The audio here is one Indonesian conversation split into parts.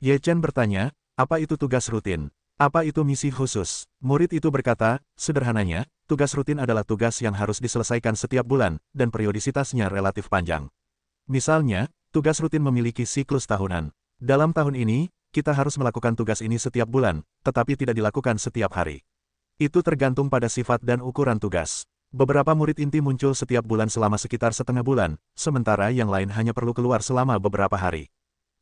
Ye Chen bertanya, apa itu tugas rutin? Apa itu misi khusus? Murid itu berkata, sederhananya, tugas rutin adalah tugas yang harus diselesaikan setiap bulan, dan periodisitasnya relatif panjang. Misalnya, tugas rutin memiliki siklus tahunan. Dalam tahun ini, kita harus melakukan tugas ini setiap bulan, tetapi tidak dilakukan setiap hari. Itu tergantung pada sifat dan ukuran tugas. Beberapa murid inti muncul setiap bulan selama sekitar setengah bulan, sementara yang lain hanya perlu keluar selama beberapa hari.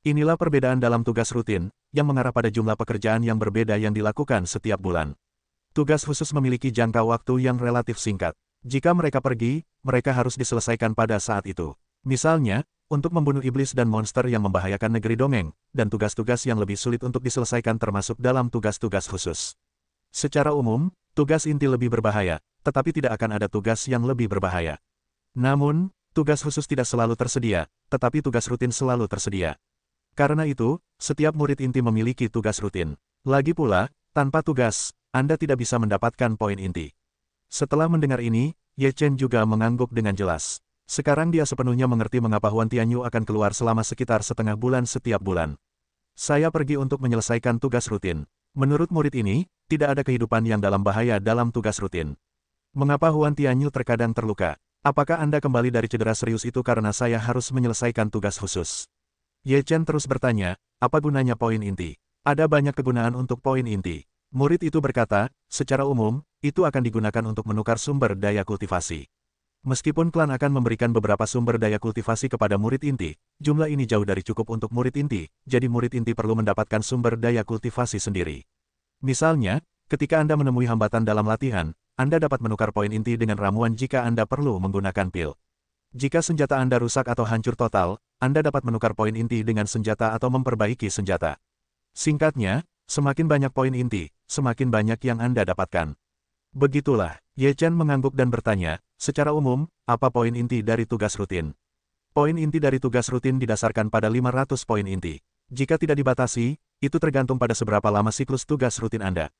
Inilah perbedaan dalam tugas rutin, yang mengarah pada jumlah pekerjaan yang berbeda yang dilakukan setiap bulan. Tugas khusus memiliki jangka waktu yang relatif singkat. Jika mereka pergi, mereka harus diselesaikan pada saat itu. Misalnya, untuk membunuh iblis dan monster yang membahayakan negeri dongeng, dan tugas-tugas yang lebih sulit untuk diselesaikan termasuk dalam tugas-tugas khusus. Secara umum, tugas inti lebih berbahaya, tetapi tidak akan ada tugas yang lebih berbahaya. Namun, tugas khusus tidak selalu tersedia, tetapi tugas rutin selalu tersedia. Karena itu, setiap murid inti memiliki tugas rutin. Lagi pula, tanpa tugas, Anda tidak bisa mendapatkan poin inti. Setelah mendengar ini, Ye Chen juga mengangguk dengan jelas. Sekarang dia sepenuhnya mengerti mengapa Huan Tianyu akan keluar selama sekitar setengah bulan setiap bulan. Saya pergi untuk menyelesaikan tugas rutin. Menurut murid ini, tidak ada kehidupan yang dalam bahaya dalam tugas rutin. Mengapa Huan Tianyu terkadang terluka? Apakah Anda kembali dari cedera serius itu karena saya harus menyelesaikan tugas khusus? Ye Chen terus bertanya, apa gunanya poin inti? Ada banyak kegunaan untuk poin inti. Murid itu berkata, secara umum, itu akan digunakan untuk menukar sumber daya kultivasi. Meskipun klan akan memberikan beberapa sumber daya kultivasi kepada murid inti, jumlah ini jauh dari cukup untuk murid inti, jadi murid inti perlu mendapatkan sumber daya kultivasi sendiri. Misalnya, ketika Anda menemui hambatan dalam latihan, Anda dapat menukar poin inti dengan ramuan jika Anda perlu menggunakan pil. Jika senjata Anda rusak atau hancur total, Anda dapat menukar poin inti dengan senjata atau memperbaiki senjata. Singkatnya, semakin banyak poin inti, semakin banyak yang Anda dapatkan. Begitulah, Ye Chen mengangguk dan bertanya, secara umum, apa poin inti dari tugas rutin? Poin inti dari tugas rutin didasarkan pada 500 poin inti. Jika tidak dibatasi, itu tergantung pada seberapa lama siklus tugas rutin Anda.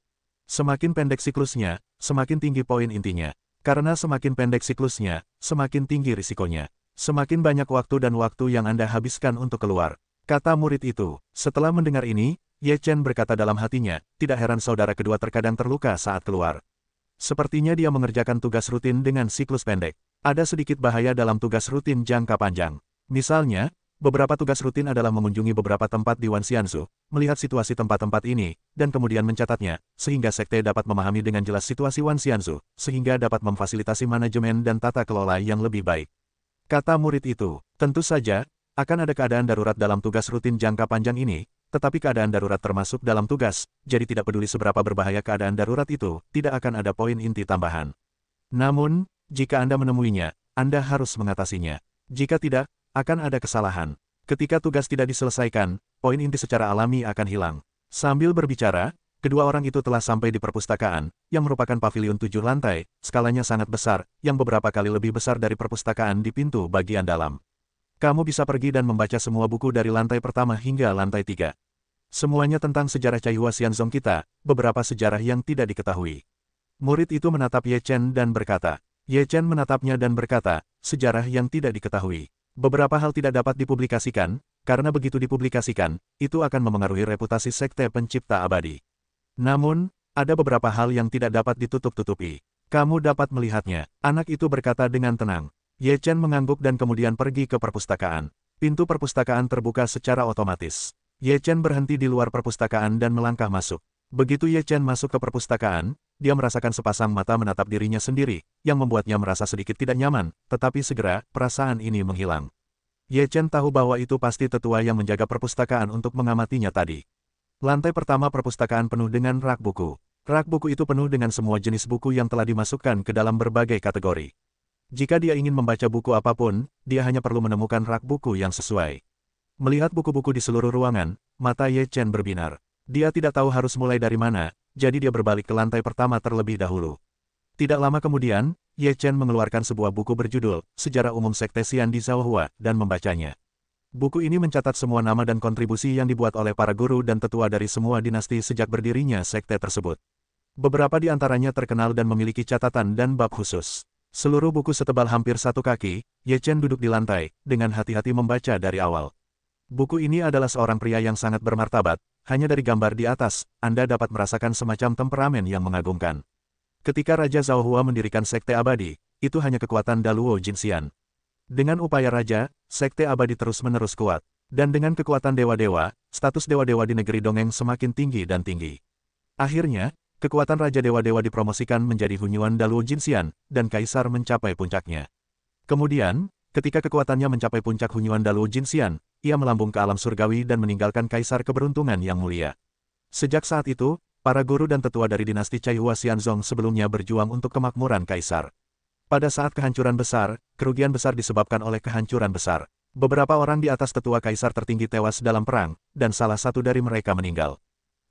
Semakin pendek siklusnya, semakin tinggi poin intinya. Karena semakin pendek siklusnya, semakin tinggi risikonya. Semakin banyak waktu dan waktu yang Anda habiskan untuk keluar. Kata murid itu. Setelah mendengar ini, Ye Chen berkata dalam hatinya, tidak heran saudara kedua terkadang terluka saat keluar. Sepertinya dia mengerjakan tugas rutin dengan siklus pendek. Ada sedikit bahaya dalam tugas rutin jangka panjang. Misalnya, beberapa tugas rutin adalah mengunjungi beberapa tempat di Wanxianzu, melihat situasi tempat-tempat ini, dan kemudian mencatatnya, sehingga sekte dapat memahami dengan jelas situasi Wanxianzu, sehingga dapat memfasilitasi manajemen dan tata kelola yang lebih baik. Kata murid itu, tentu saja, akan ada keadaan darurat dalam tugas rutin jangka panjang ini, tetapi keadaan darurat termasuk dalam tugas, jadi tidak peduli seberapa berbahaya keadaan darurat itu, tidak akan ada poin inti tambahan. Namun, jika Anda menemuinya, Anda harus mengatasinya. Jika tidak, akan ada kesalahan. Ketika tugas tidak diselesaikan, poin inti secara alami akan hilang. Sambil berbicara, kedua orang itu telah sampai di perpustakaan, yang merupakan pavilion 7 lantai, skalanya sangat besar, yang beberapa kali lebih besar dari perpustakaan di pintu bagian dalam. Kamu bisa pergi dan membaca semua buku dari lantai pertama hingga lantai 3. Semuanya tentang sejarah Caihua Xianzong kita, beberapa sejarah yang tidak diketahui. Murid itu menatap Ye Chen dan berkata. Ye Chen menatapnya dan berkata, sejarah yang tidak diketahui. Beberapa hal tidak dapat dipublikasikan, karena begitu dipublikasikan, itu akan memengaruhi reputasi sekte pencipta abadi. Namun, ada beberapa hal yang tidak dapat ditutup-tutupi. Kamu dapat melihatnya, anak itu berkata dengan tenang. Ye Chen mengangguk dan kemudian pergi ke perpustakaan. Pintu perpustakaan terbuka secara otomatis. Ye Chen berhenti di luar perpustakaan dan melangkah masuk. Begitu Ye Chen masuk ke perpustakaan, dia merasakan sepasang mata menatap dirinya sendiri, yang membuatnya merasa sedikit tidak nyaman, tetapi segera, perasaan ini menghilang. Ye Chen tahu bahwa itu pasti tetua yang menjaga perpustakaan untuk mengamatinya tadi. Lantai pertama perpustakaan penuh dengan rak buku. Rak buku itu penuh dengan semua jenis buku yang telah dimasukkan ke dalam berbagai kategori. Jika dia ingin membaca buku apapun, dia hanya perlu menemukan rak buku yang sesuai. Melihat buku-buku di seluruh ruangan, mata Ye Chen berbinar. Dia tidak tahu harus mulai dari mana, jadi dia berbalik ke lantai pertama terlebih dahulu. Tidak lama kemudian, Ye Chen mengeluarkan sebuah buku berjudul Sejarah Umum Sekte Xian di Zhaohua dan membacanya. Buku ini mencatat semua nama dan kontribusi yang dibuat oleh para guru dan tetua dari semua dinasti sejak berdirinya sekte tersebut. Beberapa di antaranya terkenal dan memiliki catatan dan bab khusus. Seluruh buku setebal hampir 1 kaki, Ye Chen duduk di lantai, dengan hati-hati membaca dari awal. Buku ini adalah seorang pria yang sangat bermartabat, hanya dari gambar di atas, Anda dapat merasakan semacam temperamen yang mengagumkan. Ketika Raja Zhao Hua mendirikan Sekte Abadi, itu hanya kekuatan Daluo Jinxian. Dengan upaya Raja, Sekte Abadi terus-menerus kuat. Dan dengan kekuatan dewa-dewa, status dewa-dewa di negeri dongeng semakin tinggi dan tinggi. Akhirnya, kekuatan Raja Dewa-Dewa dipromosikan menjadi Hunyuan Daluo Jinxian, dan Kaisar mencapai puncaknya. Kemudian, ketika kekuatannya mencapai puncak Hunyuan Daluo Jinxian, ia melambung ke alam surgawi dan meninggalkan Kaisar keberuntungan yang mulia. Sejak saat itu, para guru dan tetua dari dinasti Cai Hua Xianzong sebelumnya berjuang untuk kemakmuran Kaisar. Pada saat kehancuran besar, kerugian besar disebabkan oleh kehancuran besar. Beberapa orang di atas tetua Kaisar tertinggi tewas dalam perang, dan salah satu dari mereka meninggal.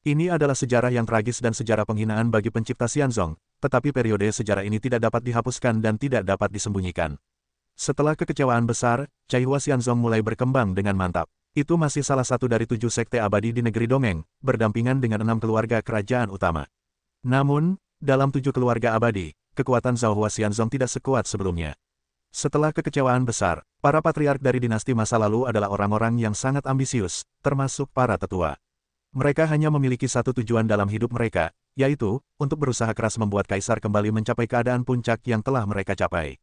Ini adalah sejarah yang tragis dan sejarah penghinaan bagi pencipta Xianzong, tetapi periode sejarah ini tidak dapat dihapuskan dan tidak dapat disembunyikan. Setelah kekecewaan besar, Cai Hua Xianzong mulai berkembang dengan mantap. Itu masih salah satu dari 7 sekte abadi di negeri dongeng, berdampingan dengan 6 keluarga kerajaan utama. Namun, dalam 7 keluarga abadi, kekuatan Zhao Hua Xianzong tidak sekuat sebelumnya. Setelah kekecewaan besar, para patriark dari dinasti masa lalu adalah orang-orang yang sangat ambisius, termasuk para tetua. Mereka hanya memiliki satu tujuan dalam hidup mereka, yaitu, untuk berusaha keras membuat Kaisar kembali mencapai keadaan puncak yang telah mereka capai.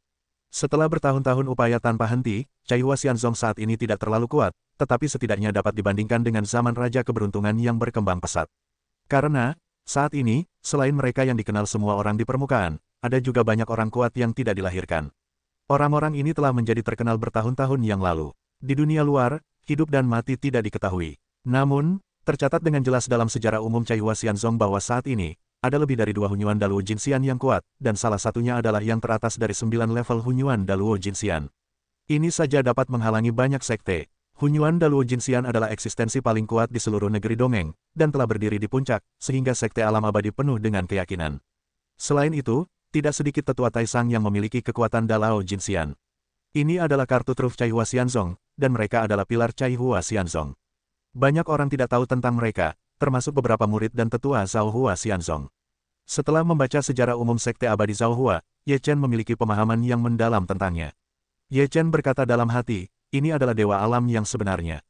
Setelah bertahun-tahun upaya tanpa henti, Cai Hua Xianzong saat ini tidak terlalu kuat, tetapi setidaknya dapat dibandingkan dengan zaman Raja Keberuntungan yang berkembang pesat. Karena, saat ini, selain mereka yang dikenal semua orang di permukaan, ada juga banyak orang kuat yang tidak dilahirkan. Orang-orang ini telah menjadi terkenal bertahun-tahun yang lalu. Di dunia luar, hidup dan mati tidak diketahui. Namun, tercatat dengan jelas dalam sejarah umum Cai Hua Xianzong bahwa saat ini, ada lebih dari 2 Hunyuan Daluo Jinxian yang kuat, dan salah satunya adalah yang teratas dari 9 level Hunyuan Daluo Jinxian. Ini saja dapat menghalangi banyak sekte. Hunyuan Daluo Jinxian adalah eksistensi paling kuat di seluruh negeri dongeng, dan telah berdiri di puncak, sehingga sekte alam abadi penuh dengan keyakinan. Selain itu, tidak sedikit tetua Taisang yang memiliki kekuatan Dalao Jinxian. Ini adalah kartu truf Cai Hua Xianzong, dan mereka adalah pilar Cai Hua Xianzong. Banyak orang tidak tahu tentang mereka, termasuk beberapa murid dan tetua Zhao Hua Xianzong. Setelah membaca sejarah umum Sekte Abadi Zhao Hua, Ye Chen memiliki pemahaman yang mendalam tentangnya. Ye Chen berkata dalam hati, ini adalah dewa alam yang sebenarnya.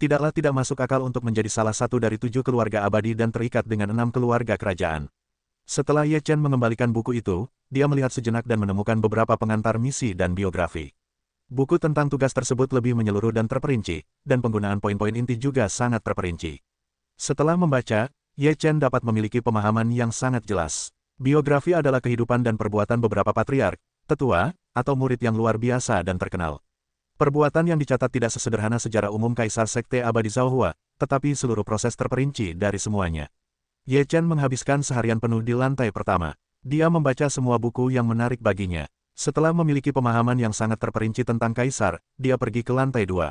Tidaklah tidak masuk akal untuk menjadi salah satu dari 7 keluarga abadi dan terikat dengan 6 keluarga kerajaan. Setelah Ye Chen mengembalikan buku itu, dia melihat sejenak dan menemukan beberapa pengantar misi dan biografi. Buku tentang tugas tersebut lebih menyeluruh dan terperinci, dan penggunaan poin-poin inti juga sangat terperinci. Setelah membaca, Ye Chen dapat memiliki pemahaman yang sangat jelas. Biografi adalah kehidupan dan perbuatan beberapa patriark, tetua, atau murid yang luar biasa dan terkenal. Perbuatan yang dicatat tidak sesederhana sejarah umum Kaisar Sekte Abadi Zhao Hua, tetapi seluruh proses terperinci dari semuanya. Ye Chen menghabiskan seharian penuh di lantai pertama. Dia membaca semua buku yang menarik baginya. Setelah memiliki pemahaman yang sangat terperinci tentang Kaisar, dia pergi ke lantai 2.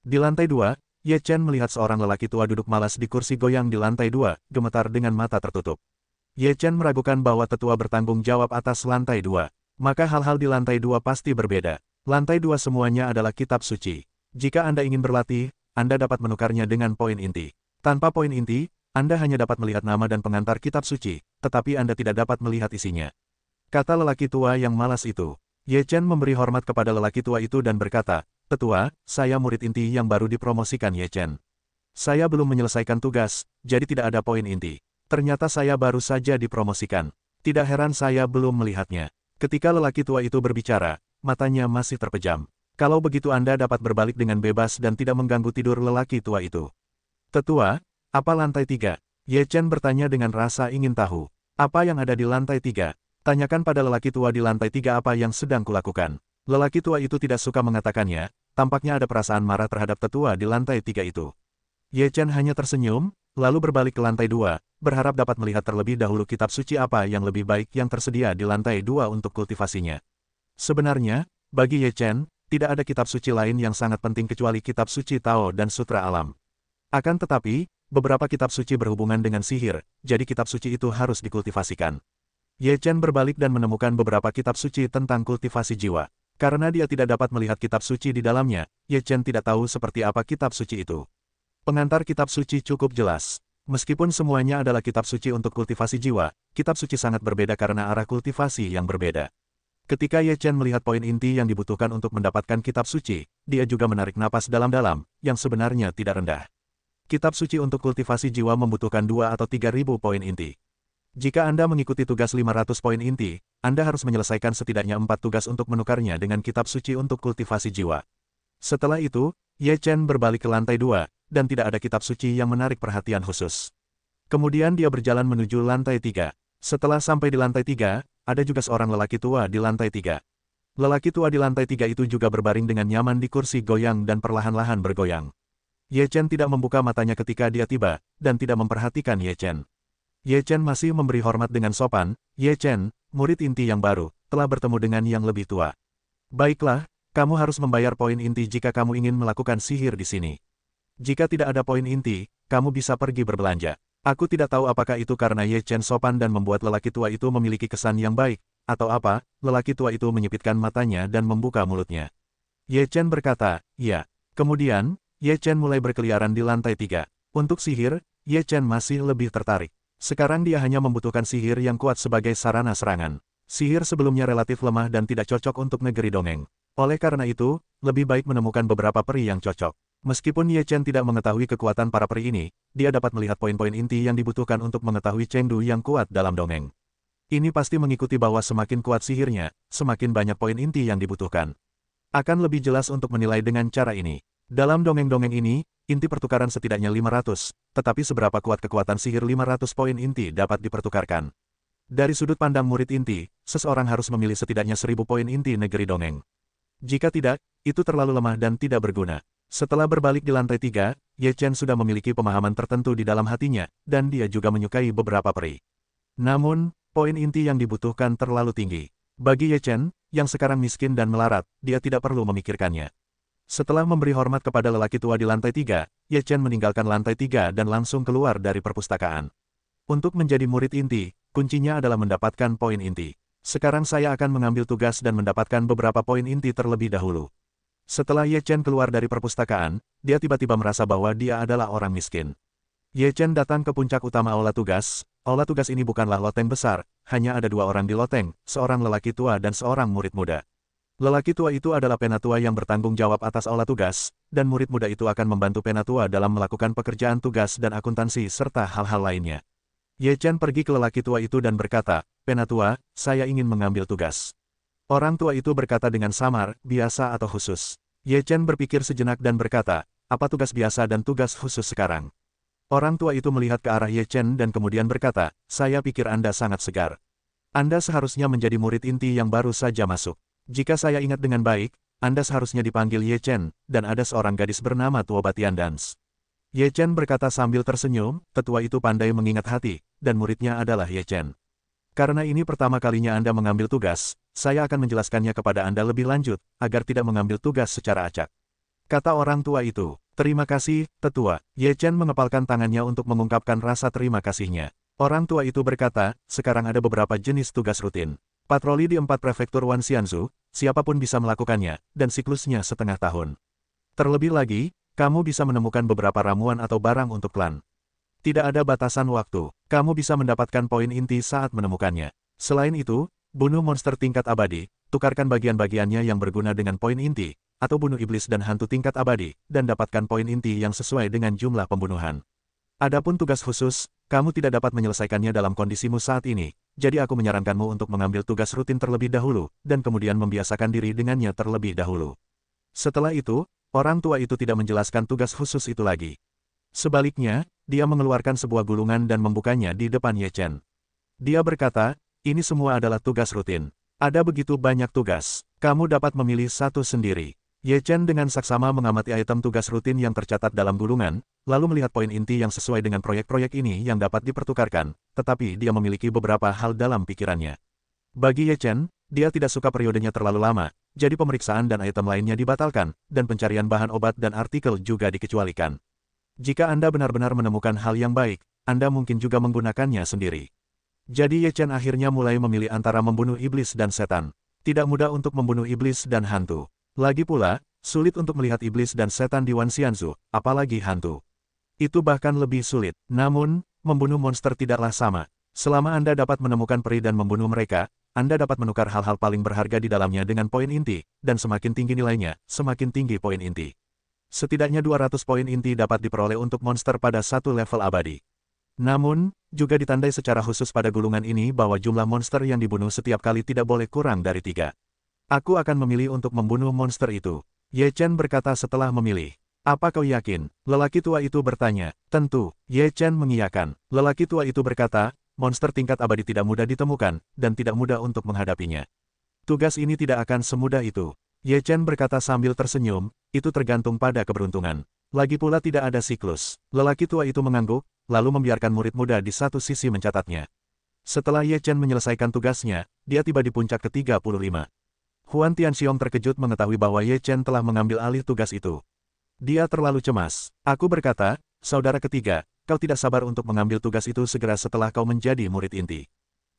Di lantai 2, Ye Chen melihat seorang lelaki tua duduk malas di kursi goyang di lantai 2, gemetar dengan mata tertutup. Ye Chen meragukan bahwa tetua bertanggung jawab atas lantai 2. Maka hal-hal di lantai 2 pasti berbeda. Lantai 2 semuanya adalah kitab suci. Jika Anda ingin berlatih, Anda dapat menukarnya dengan poin inti. Tanpa poin inti, Anda hanya dapat melihat nama dan pengantar kitab suci, tetapi Anda tidak dapat melihat isinya. Kata lelaki tua yang malas itu. Ye Chen memberi hormat kepada lelaki tua itu dan berkata, Tetua, saya murid inti yang baru dipromosikan Ye Chen. Saya belum menyelesaikan tugas, jadi tidak ada poin inti. Ternyata saya baru saja dipromosikan. Tidak heran saya belum melihatnya. Ketika lelaki tua itu berbicara, matanya masih terpejam. Kalau begitu Anda dapat berbalik dengan bebas dan tidak mengganggu tidur lelaki tua itu. Tetua, apa lantai 3? Ye Chen bertanya dengan rasa ingin tahu. Apa yang ada di lantai 3? Tanyakan pada lelaki tua di lantai 3 apa yang sedang kulakukan. Lelaki tua itu tidak suka mengatakannya, tampaknya ada perasaan marah terhadap tetua di lantai 3 itu. Ye Chen hanya tersenyum, lalu berbalik ke lantai 2, berharap dapat melihat terlebih dahulu kitab suci apa yang lebih baik yang tersedia di lantai 2 untuk kultivasinya. Sebenarnya, bagi Ye Chen, tidak ada kitab suci lain yang sangat penting kecuali kitab suci Tao dan Sutra Alam. Akan tetapi, beberapa kitab suci berhubungan dengan sihir, jadi kitab suci itu harus dikultivasikan. Ye Chen berbalik dan menemukan beberapa kitab suci tentang kultivasi jiwa. Karena dia tidak dapat melihat kitab suci di dalamnya, Ye Chen tidak tahu seperti apa kitab suci itu. Pengantar kitab suci cukup jelas. Meskipun semuanya adalah kitab suci untuk kultivasi jiwa, kitab suci sangat berbeda karena arah kultivasi yang berbeda. Ketika Ye Chen melihat poin inti yang dibutuhkan untuk mendapatkan kitab suci, dia juga menarik napas dalam-dalam, yang sebenarnya tidak rendah. Kitab suci untuk kultivasi jiwa membutuhkan 2 atau 3.000 poin inti. Jika Anda mengikuti tugas 500 poin inti, Anda harus menyelesaikan setidaknya 4 tugas untuk menukarnya dengan kitab suci untuk kultivasi jiwa. Setelah itu, Ye Chen berbalik ke lantai 2, dan tidak ada kitab suci yang menarik perhatian khusus. Kemudian dia berjalan menuju lantai 3. Setelah sampai di lantai 3, ada juga seorang lelaki tua di lantai 3. Lelaki tua di lantai 3 itu juga berbaring dengan nyaman di kursi goyang dan perlahan-lahan bergoyang. Ye Chen tidak membuka matanya ketika dia tiba, dan tidak memperhatikan Ye Chen. Ye Chen masih memberi hormat dengan sopan. Ye Chen, murid inti yang baru, telah bertemu dengan yang lebih tua. Baiklah, kamu harus membayar poin inti jika kamu ingin melakukan sihir di sini. Jika tidak ada poin inti, kamu bisa pergi berbelanja. Aku tidak tahu apakah itu karena Ye Chen sopan dan membuat lelaki tua itu memiliki kesan yang baik, atau apa, lelaki tua itu menyipitkan matanya dan membuka mulutnya. Ye Chen berkata, ya. Kemudian, Ye Chen mulai berkeliaran di lantai 3. Untuk sihir, Ye Chen masih lebih tertarik. Sekarang dia hanya membutuhkan sihir yang kuat sebagai sarana serangan. Sihir sebelumnya relatif lemah dan tidak cocok untuk negeri dongeng. Oleh karena itu, lebih baik menemukan beberapa peri yang cocok. Meskipun Ye Chen tidak mengetahui kekuatan para peri ini, dia dapat melihat poin-poin inti yang dibutuhkan untuk mengetahui Chengdu yang kuat dalam dongeng. Ini pasti mengikuti bahwa semakin kuat sihirnya, semakin banyak poin inti yang dibutuhkan. Akan lebih jelas untuk menilai dengan cara ini. Dalam dongeng-dongeng ini, inti pertukaran setidaknya 500, tetapi seberapa kuat kekuatan sihir 500 poin inti dapat dipertukarkan. Dari sudut pandang murid inti, seseorang harus memilih setidaknya 1000 poin inti negeri dongeng. Jika tidak, itu terlalu lemah dan tidak berguna. Setelah berbalik di lantai 3, Ye Chen sudah memiliki pemahaman tertentu di dalam hatinya, dan dia juga menyukai beberapa peri. Namun, poin inti yang dibutuhkan terlalu tinggi. Bagi Ye Chen, yang sekarang miskin dan melarat, dia tidak perlu memikirkannya. Setelah memberi hormat kepada lelaki tua di lantai 3, Ye Chen meninggalkan lantai 3 dan langsung keluar dari perpustakaan. Untuk menjadi murid inti, kuncinya adalah mendapatkan poin inti. Sekarang saya akan mengambil tugas dan mendapatkan beberapa poin inti terlebih dahulu. Setelah Ye Chen keluar dari perpustakaan, dia tiba-tiba merasa bahwa dia adalah orang miskin. Ye Chen datang ke puncak utama aula tugas. Aula tugas ini bukanlah loteng besar, hanya ada 2 orang di loteng, seorang lelaki tua dan seorang murid muda. Lelaki tua itu adalah penatua yang bertanggung jawab atas aula tugas, dan murid muda itu akan membantu penatua dalam melakukan pekerjaan tugas dan akuntansi serta hal-hal lainnya. Ye Chen pergi ke lelaki tua itu dan berkata, "Penatua, saya ingin mengambil tugas." Orang tua itu berkata dengan samar, "Biasa atau khusus?" Ye Chen berpikir sejenak dan berkata, "Apa tugas biasa dan tugas khusus sekarang?" Orang tua itu melihat ke arah Ye Chen dan kemudian berkata, "Saya pikir Anda sangat segar. Anda seharusnya menjadi murid inti yang baru saja masuk. Jika saya ingat dengan baik, Anda seharusnya dipanggil Ye Chen, dan ada seorang gadis bernama Tuo Batian Dance." Ye Chen berkata sambil tersenyum, tetua itu pandai mengingat hati, dan muridnya adalah Ye Chen. Karena ini pertama kalinya Anda mengambil tugas, saya akan menjelaskannya kepada Anda lebih lanjut, agar tidak mengambil tugas secara acak. Kata orang tua itu, "Terima kasih, tetua." Ye Chen mengepalkan tangannya untuk mengungkapkan rasa terima kasihnya. Orang tua itu berkata, "Sekarang ada beberapa jenis tugas rutin. Patroli di 4 prefektur Wanxianzu, siapapun bisa melakukannya, dan siklusnya setengah tahun. Terlebih lagi, kamu bisa menemukan beberapa ramuan atau barang untuk klan. Tidak ada batasan waktu, kamu bisa mendapatkan poin inti saat menemukannya. Selain itu, bunuh monster tingkat abadi, tukarkan bagian-bagiannya yang berguna dengan poin inti, atau bunuh iblis dan hantu tingkat abadi, dan dapatkan poin inti yang sesuai dengan jumlah pembunuhan. Adapun tugas khusus, kamu tidak dapat menyelesaikannya dalam kondisimu saat ini, jadi aku menyarankanmu untuk mengambil tugas rutin terlebih dahulu, dan kemudian membiasakan diri dengannya terlebih dahulu." Setelah itu, orang tua itu tidak menjelaskan tugas khusus itu lagi. Sebaliknya, dia mengeluarkan sebuah gulungan dan membukanya di depan Ye Chen. Dia berkata, "Ini semua adalah tugas rutin. Ada begitu banyak tugas, kamu dapat memilih satu sendiri." Ye Chen dengan saksama mengamati item tugas rutin yang tercatat dalam gulungan, lalu melihat poin inti yang sesuai dengan proyek-proyek ini yang dapat dipertukarkan, tetapi dia memiliki beberapa hal dalam pikirannya. Bagi Ye Chen, dia tidak suka periodenya terlalu lama, jadi pemeriksaan dan item lainnya dibatalkan, dan pencarian bahan obat dan artikel juga dikecualikan. Jika Anda benar-benar menemukan hal yang baik, Anda mungkin juga menggunakannya sendiri. Jadi Ye Chen akhirnya mulai memilih antara membunuh iblis dan setan. Tidak mudah untuk membunuh iblis dan hantu. Lagi pula, sulit untuk melihat iblis dan setan di Wanxianzu, apalagi hantu. Itu bahkan lebih sulit. Namun, membunuh monster tidaklah sama. Selama Anda dapat menemukan peri dan membunuh mereka, Anda dapat menukar hal-hal paling berharga di dalamnya dengan poin inti, dan semakin tinggi nilainya, semakin tinggi poin inti. Setidaknya 200 poin inti dapat diperoleh untuk monster pada satu level abadi. Namun, juga ditandai secara khusus pada gulungan ini bahwa jumlah monster yang dibunuh setiap kali tidak boleh kurang dari 3. Aku akan memilih untuk membunuh monster itu. Ye Chen berkata setelah memilih. Apa kau yakin? Lelaki tua itu bertanya. Tentu, Ye Chen mengiyakan. Lelaki tua itu berkata, monster tingkat abadi tidak mudah ditemukan, dan tidak mudah untuk menghadapinya. Tugas ini tidak akan semudah itu. Ye Chen berkata sambil tersenyum, itu tergantung pada keberuntungan. Lagi pula tidak ada siklus. Lelaki tua itu mengangguk, lalu membiarkan murid muda di satu sisi mencatatnya. Setelah Ye Chen menyelesaikan tugasnya, dia tiba di puncak ke-35. Huan Tianxiong terkejut mengetahui bahwa Ye Chen telah mengambil alih tugas itu. Dia terlalu cemas. Aku berkata, saudara ketiga, kau tidak sabar untuk mengambil tugas itu segera setelah kau menjadi murid inti.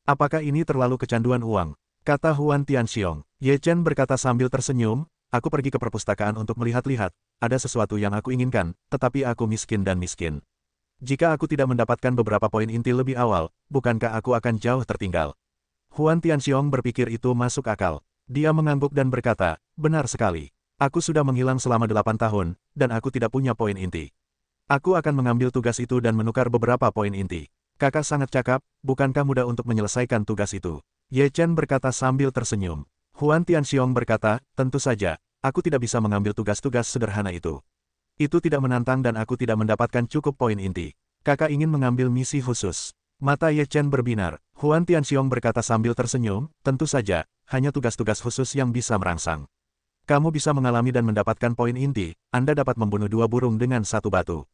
Apakah ini terlalu kecanduan uang? Kata Huan Tianxiong. Ye Chen berkata sambil tersenyum, aku pergi ke perpustakaan untuk melihat-lihat, ada sesuatu yang aku inginkan, tetapi aku miskin dan miskin. Jika aku tidak mendapatkan beberapa poin inti lebih awal, bukankah aku akan jauh tertinggal? Huan Tianxiong berpikir itu masuk akal. Dia mengangguk dan berkata, benar sekali. Aku sudah menghilang selama 8 tahun, dan aku tidak punya poin inti. Aku akan mengambil tugas itu dan menukar beberapa poin inti. Kakak sangat cakap, bukankah mudah untuk menyelesaikan tugas itu? Ye Chen berkata sambil tersenyum. Huan Tianxiong berkata, tentu saja, aku tidak bisa mengambil tugas-tugas sederhana itu. Itu tidak menantang dan aku tidak mendapatkan cukup poin inti. Kakak ingin mengambil misi khusus. Mata Ye Chen berbinar. Huan Tianxiong berkata sambil tersenyum, tentu saja, hanya tugas-tugas khusus yang bisa merangsang. Kamu bisa mengalami dan mendapatkan poin inti, Anda dapat membunuh 2 burung dengan 1 batu.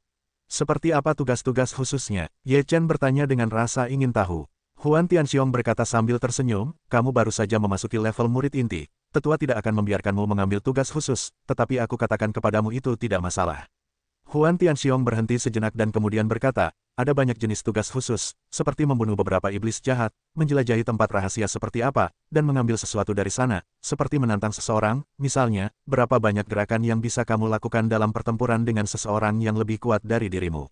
Seperti apa tugas-tugas khususnya? Ye Chen bertanya dengan rasa ingin tahu. Huan Tianxiong berkata sambil tersenyum, kamu baru saja memasuki level murid inti. Tetua tidak akan membiarkanmu mengambil tugas khusus, tetapi aku katakan kepadamu itu tidak masalah. Huan Tianxiong berhenti sejenak dan kemudian berkata, ada banyak jenis tugas khusus, seperti membunuh beberapa iblis jahat, menjelajahi tempat rahasia seperti apa, dan mengambil sesuatu dari sana, seperti menantang seseorang, misalnya, berapa banyak gerakan yang bisa kamu lakukan dalam pertempuran dengan seseorang yang lebih kuat dari dirimu.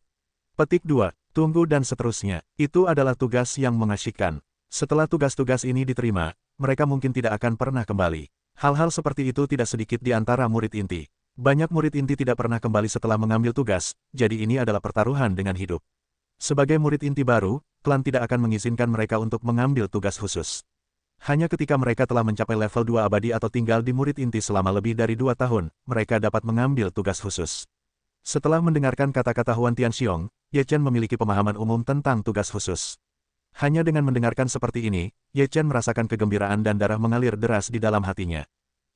Petik 2. Tunggu dan seterusnya. Itu adalah tugas yang mengasyikkan. Setelah tugas-tugas ini diterima, mereka mungkin tidak akan pernah kembali. Hal-hal seperti itu tidak sedikit di antara murid inti. Banyak murid inti tidak pernah kembali setelah mengambil tugas, jadi ini adalah pertaruhan dengan hidup. Sebagai murid inti baru, klan tidak akan mengizinkan mereka untuk mengambil tugas khusus. Hanya ketika mereka telah mencapai level 2 abadi atau tinggal di murid inti selama lebih dari 2 tahun, mereka dapat mengambil tugas khusus. Setelah mendengarkan kata-kata Huan Tianxiong, Ye Chen memiliki pemahaman umum tentang tugas khusus. Hanya dengan mendengarkan seperti ini, Ye Chen merasakan kegembiraan dan darah mengalir deras di dalam hatinya.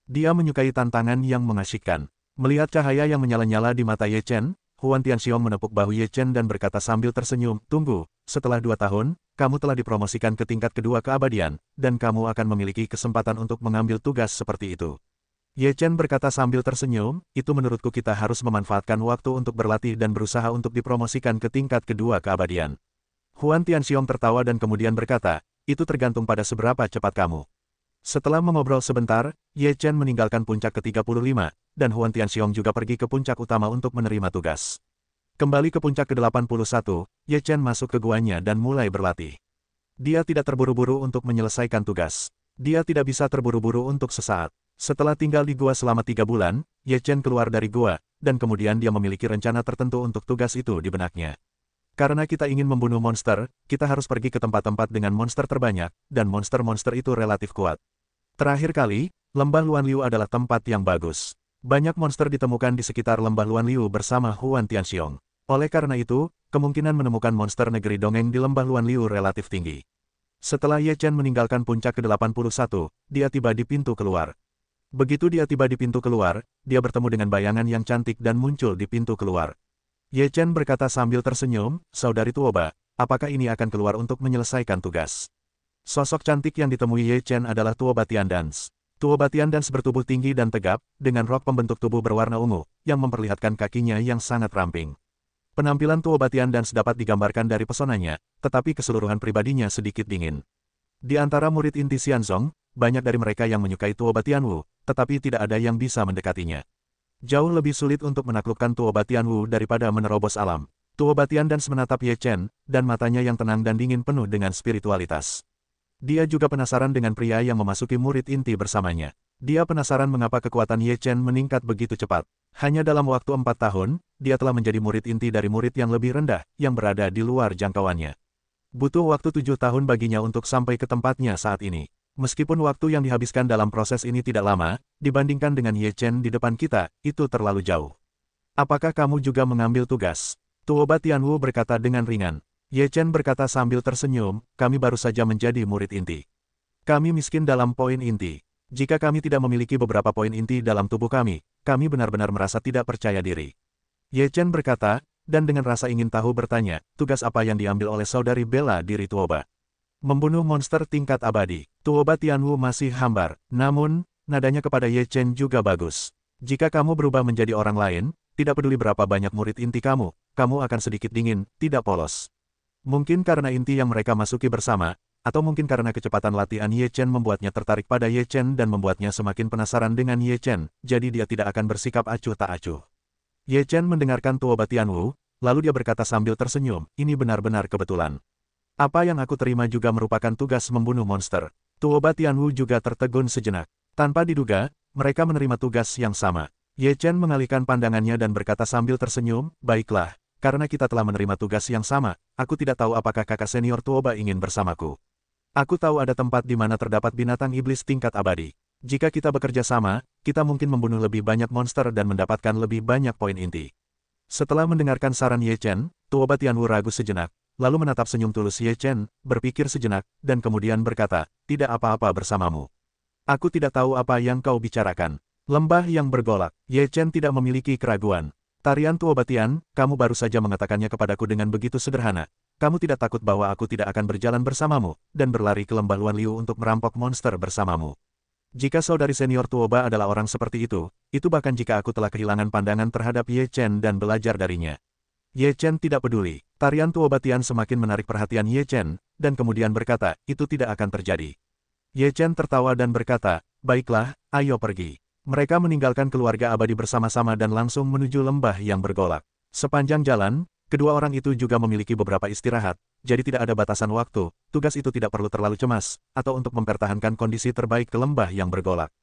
Dia menyukai tantangan yang mengasyikkan. Melihat cahaya yang menyala-nyala di mata Ye Chen, Huan Tianxiong menepuk bahu Ye Chen dan berkata sambil tersenyum, tunggu, setelah 2 tahun, kamu telah dipromosikan ke tingkat kedua keabadian, dan kamu akan memiliki kesempatan untuk mengambil tugas seperti itu. Ye Chen berkata sambil tersenyum, itu menurutku kita harus memanfaatkan waktu untuk berlatih dan berusaha untuk dipromosikan ke tingkat kedua keabadian. Huan Tianxiong tertawa dan kemudian berkata, itu tergantung pada seberapa cepat kamu. Setelah mengobrol sebentar, Ye Chen meninggalkan puncak ke-35, dan Huan Tianxiong juga pergi ke puncak utama untuk menerima tugas. Kembali ke puncak ke-81, Ye Chen masuk ke guanya dan mulai berlatih. Dia tidak terburu-buru untuk menyelesaikan tugas. Dia tidak bisa terburu-buru untuk sesaat. Setelah tinggal di gua selama 3 bulan, Ye Chen keluar dari gua, dan kemudian dia memiliki rencana tertentu untuk tugas itu di benaknya. Karena kita ingin membunuh monster, kita harus pergi ke tempat-tempat dengan monster terbanyak, dan monster-monster itu relatif kuat. Terakhir kali, Lembah Luan Liu adalah tempat yang bagus. Banyak monster ditemukan di sekitar Lembah Luan Liu bersama Huan Tianxiong. Oleh karena itu, kemungkinan menemukan monster negeri dongeng di Lembah Luan Liu relatif tinggi. Setelah Ye Chen meninggalkan puncak ke-81, dia tiba di pintu keluar. Begitu dia tiba di pintu keluar, dia bertemu dengan bayangan yang cantik dan muncul di pintu keluar. Ye Chen berkata sambil tersenyum, Saudari Tuoba, apakah ini akan keluar untuk menyelesaikan tugas? Sosok cantik yang ditemui Ye Chen adalah Tuoba Tiandans. Tuoba Tiandans bertubuh tinggi dan tegap, dengan rok pembentuk tubuh berwarna ungu, yang memperlihatkan kakinya yang sangat ramping. Penampilan Tuoba Tiandans dapat digambarkan dari pesonanya, tetapi keseluruhan pribadinya sedikit dingin. Di antara murid inti Xianzong, banyak dari mereka yang menyukai Tuoba Tianwu, tetapi tidak ada yang bisa mendekatinya. Jauh lebih sulit untuk menaklukkan Tuoba Tianwu daripada menerobos alam. Tuoba Tiandans menatap Ye Chen, dan matanya yang tenang dan dingin penuh dengan spiritualitas. Dia juga penasaran dengan pria yang memasuki murid inti bersamanya. Dia penasaran mengapa kekuatan Ye Chen meningkat begitu cepat. Hanya dalam waktu 4 tahun, dia telah menjadi murid inti dari murid yang lebih rendah, yang berada di luar jangkauannya. Butuh waktu 7 tahun baginya untuk sampai ke tempatnya saat ini. Meskipun waktu yang dihabiskan dalam proses ini tidak lama, dibandingkan dengan Ye Chen di depan kita, itu terlalu jauh. Apakah kamu juga mengambil tugas? Tuoba Tianwu berkata dengan ringan. Ye Chen berkata sambil tersenyum, kami baru saja menjadi murid inti. Kami miskin dalam poin inti. Jika kami tidak memiliki beberapa poin inti dalam tubuh kami benar-benar merasa tidak percaya diri. Ye Chen berkata, dan dengan rasa ingin tahu bertanya, tugas apa yang diambil oleh saudari bela diri Tuoba? Membunuh monster tingkat abadi. Tuoba Tianwu masih hambar, namun, nadanya kepada Ye Chen juga bagus. Jika kamu berubah menjadi orang lain, tidak peduli berapa banyak murid inti kamu akan sedikit dingin, tidak polos. Mungkin karena inti yang mereka masuki bersama, atau mungkin karena kecepatan latihan Ye Chen membuatnya tertarik pada Ye Chen dan membuatnya semakin penasaran dengan Ye Chen, jadi dia tidak akan bersikap acuh tak acuh. Ye Chen mendengarkan Tuoba Tianwu, lalu dia berkata sambil tersenyum, ini benar-benar kebetulan. Apa yang aku terima juga merupakan tugas membunuh monster. Tuoba Tianwu juga tertegun sejenak. Tanpa diduga, mereka menerima tugas yang sama. Ye Chen mengalihkan pandangannya dan berkata sambil tersenyum, baiklah. Karena kita telah menerima tugas yang sama, aku tidak tahu apakah kakak senior Tuoba ingin bersamaku. Aku tahu ada tempat di mana terdapat binatang iblis tingkat abadi. Jika kita bekerja sama, kita mungkin membunuh lebih banyak monster dan mendapatkan lebih banyak poin inti. Setelah mendengarkan saran Ye Chen, Tuoba Tianwu ragu sejenak, lalu menatap senyum tulus Ye Chen, berpikir sejenak, dan kemudian berkata, tidak apa-apa bersamamu. Aku tidak tahu apa yang kau bicarakan. Lembah yang bergolak. Ye Chen tidak memiliki keraguan. Tarian Tuoba Tian, kamu baru saja mengatakannya kepadaku dengan begitu sederhana. Kamu tidak takut bahwa aku tidak akan berjalan bersamamu, dan berlari ke lembah Luan Liu untuk merampok monster bersamamu. Jika saudari senior Tuoba adalah orang seperti itu bahkan jika aku telah kehilangan pandangan terhadap Ye Chen dan belajar darinya. Ye Chen tidak peduli. Tarian Tuoba Tian semakin menarik perhatian Ye Chen, dan kemudian berkata, itu tidak akan terjadi. Ye Chen tertawa dan berkata, baiklah, ayo pergi. Mereka meninggalkan keluarga abadi bersama-sama dan langsung menuju lembah yang bergolak. Sepanjang jalan, kedua orang itu juga memiliki beberapa istirahat, jadi tidak ada batasan waktu, tugas itu tidak perlu terlalu cemas, atau untuk mempertahankan kondisi terbaik ke lembah yang bergolak.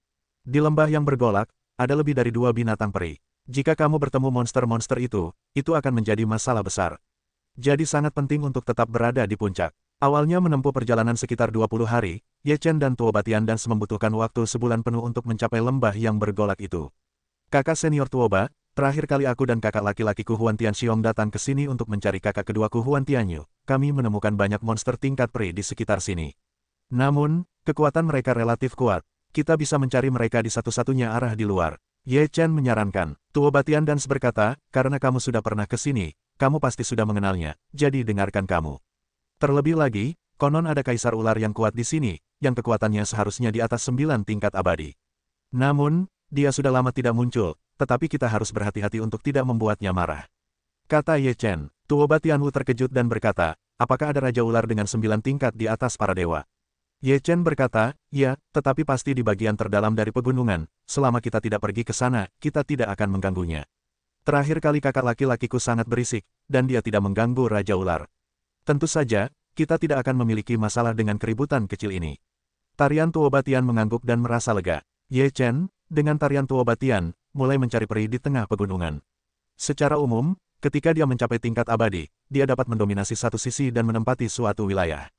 Di lembah yang bergolak, ada lebih dari 2 binatang peri. Jika kamu bertemu monster-monster itu akan menjadi masalah besar. Jadi sangat penting untuk tetap berada di puncak. Awalnya menempuh perjalanan sekitar 20 hari, Ye Chen dan Tuoba Tian membutuhkan waktu sebulan penuh untuk mencapai lembah yang bergolak itu. Kakak senior Tuoba, terakhir kali aku dan kakak laki-lakiku Huan Tianxiong datang ke sini untuk mencari kakak keduaku Huan Tianyu. Kami menemukan banyak monster tingkat peri di sekitar sini. Namun, kekuatan mereka relatif kuat. Kita bisa mencari mereka di satu-satunya arah di luar. Ye Chen menyarankan. Tuoba Tian berkata, karena kamu sudah pernah ke sini, kamu pasti sudah mengenalnya, jadi dengarkan kamu. Terlebih lagi, konon ada kaisar ular yang kuat di sini, yang kekuatannya seharusnya di atas 9 tingkat abadi. Namun, dia sudah lama tidak muncul, tetapi kita harus berhati-hati untuk tidak membuatnya marah. Kata Ye Chen. Tuoba Tianwu terkejut dan berkata, apakah ada raja ular dengan 9 tingkat di atas para dewa? Ye Chen berkata, ya, tetapi pasti di bagian terdalam dari pegunungan, selama kita tidak pergi ke sana, kita tidak akan mengganggunya. Terakhir kali kakak laki-lakiku sangat berisik, dan dia tidak mengganggu raja ular. Tentu saja, kita tidak akan memiliki masalah dengan keributan kecil ini. Tarian Tuoba Tian mengangguk dan merasa lega. Ye Chen, dengan tarian Tuoba Tian, mulai mencari peri di tengah pegunungan. Secara umum, ketika dia mencapai tingkat abadi, dia dapat mendominasi satu sisi dan menempati suatu wilayah.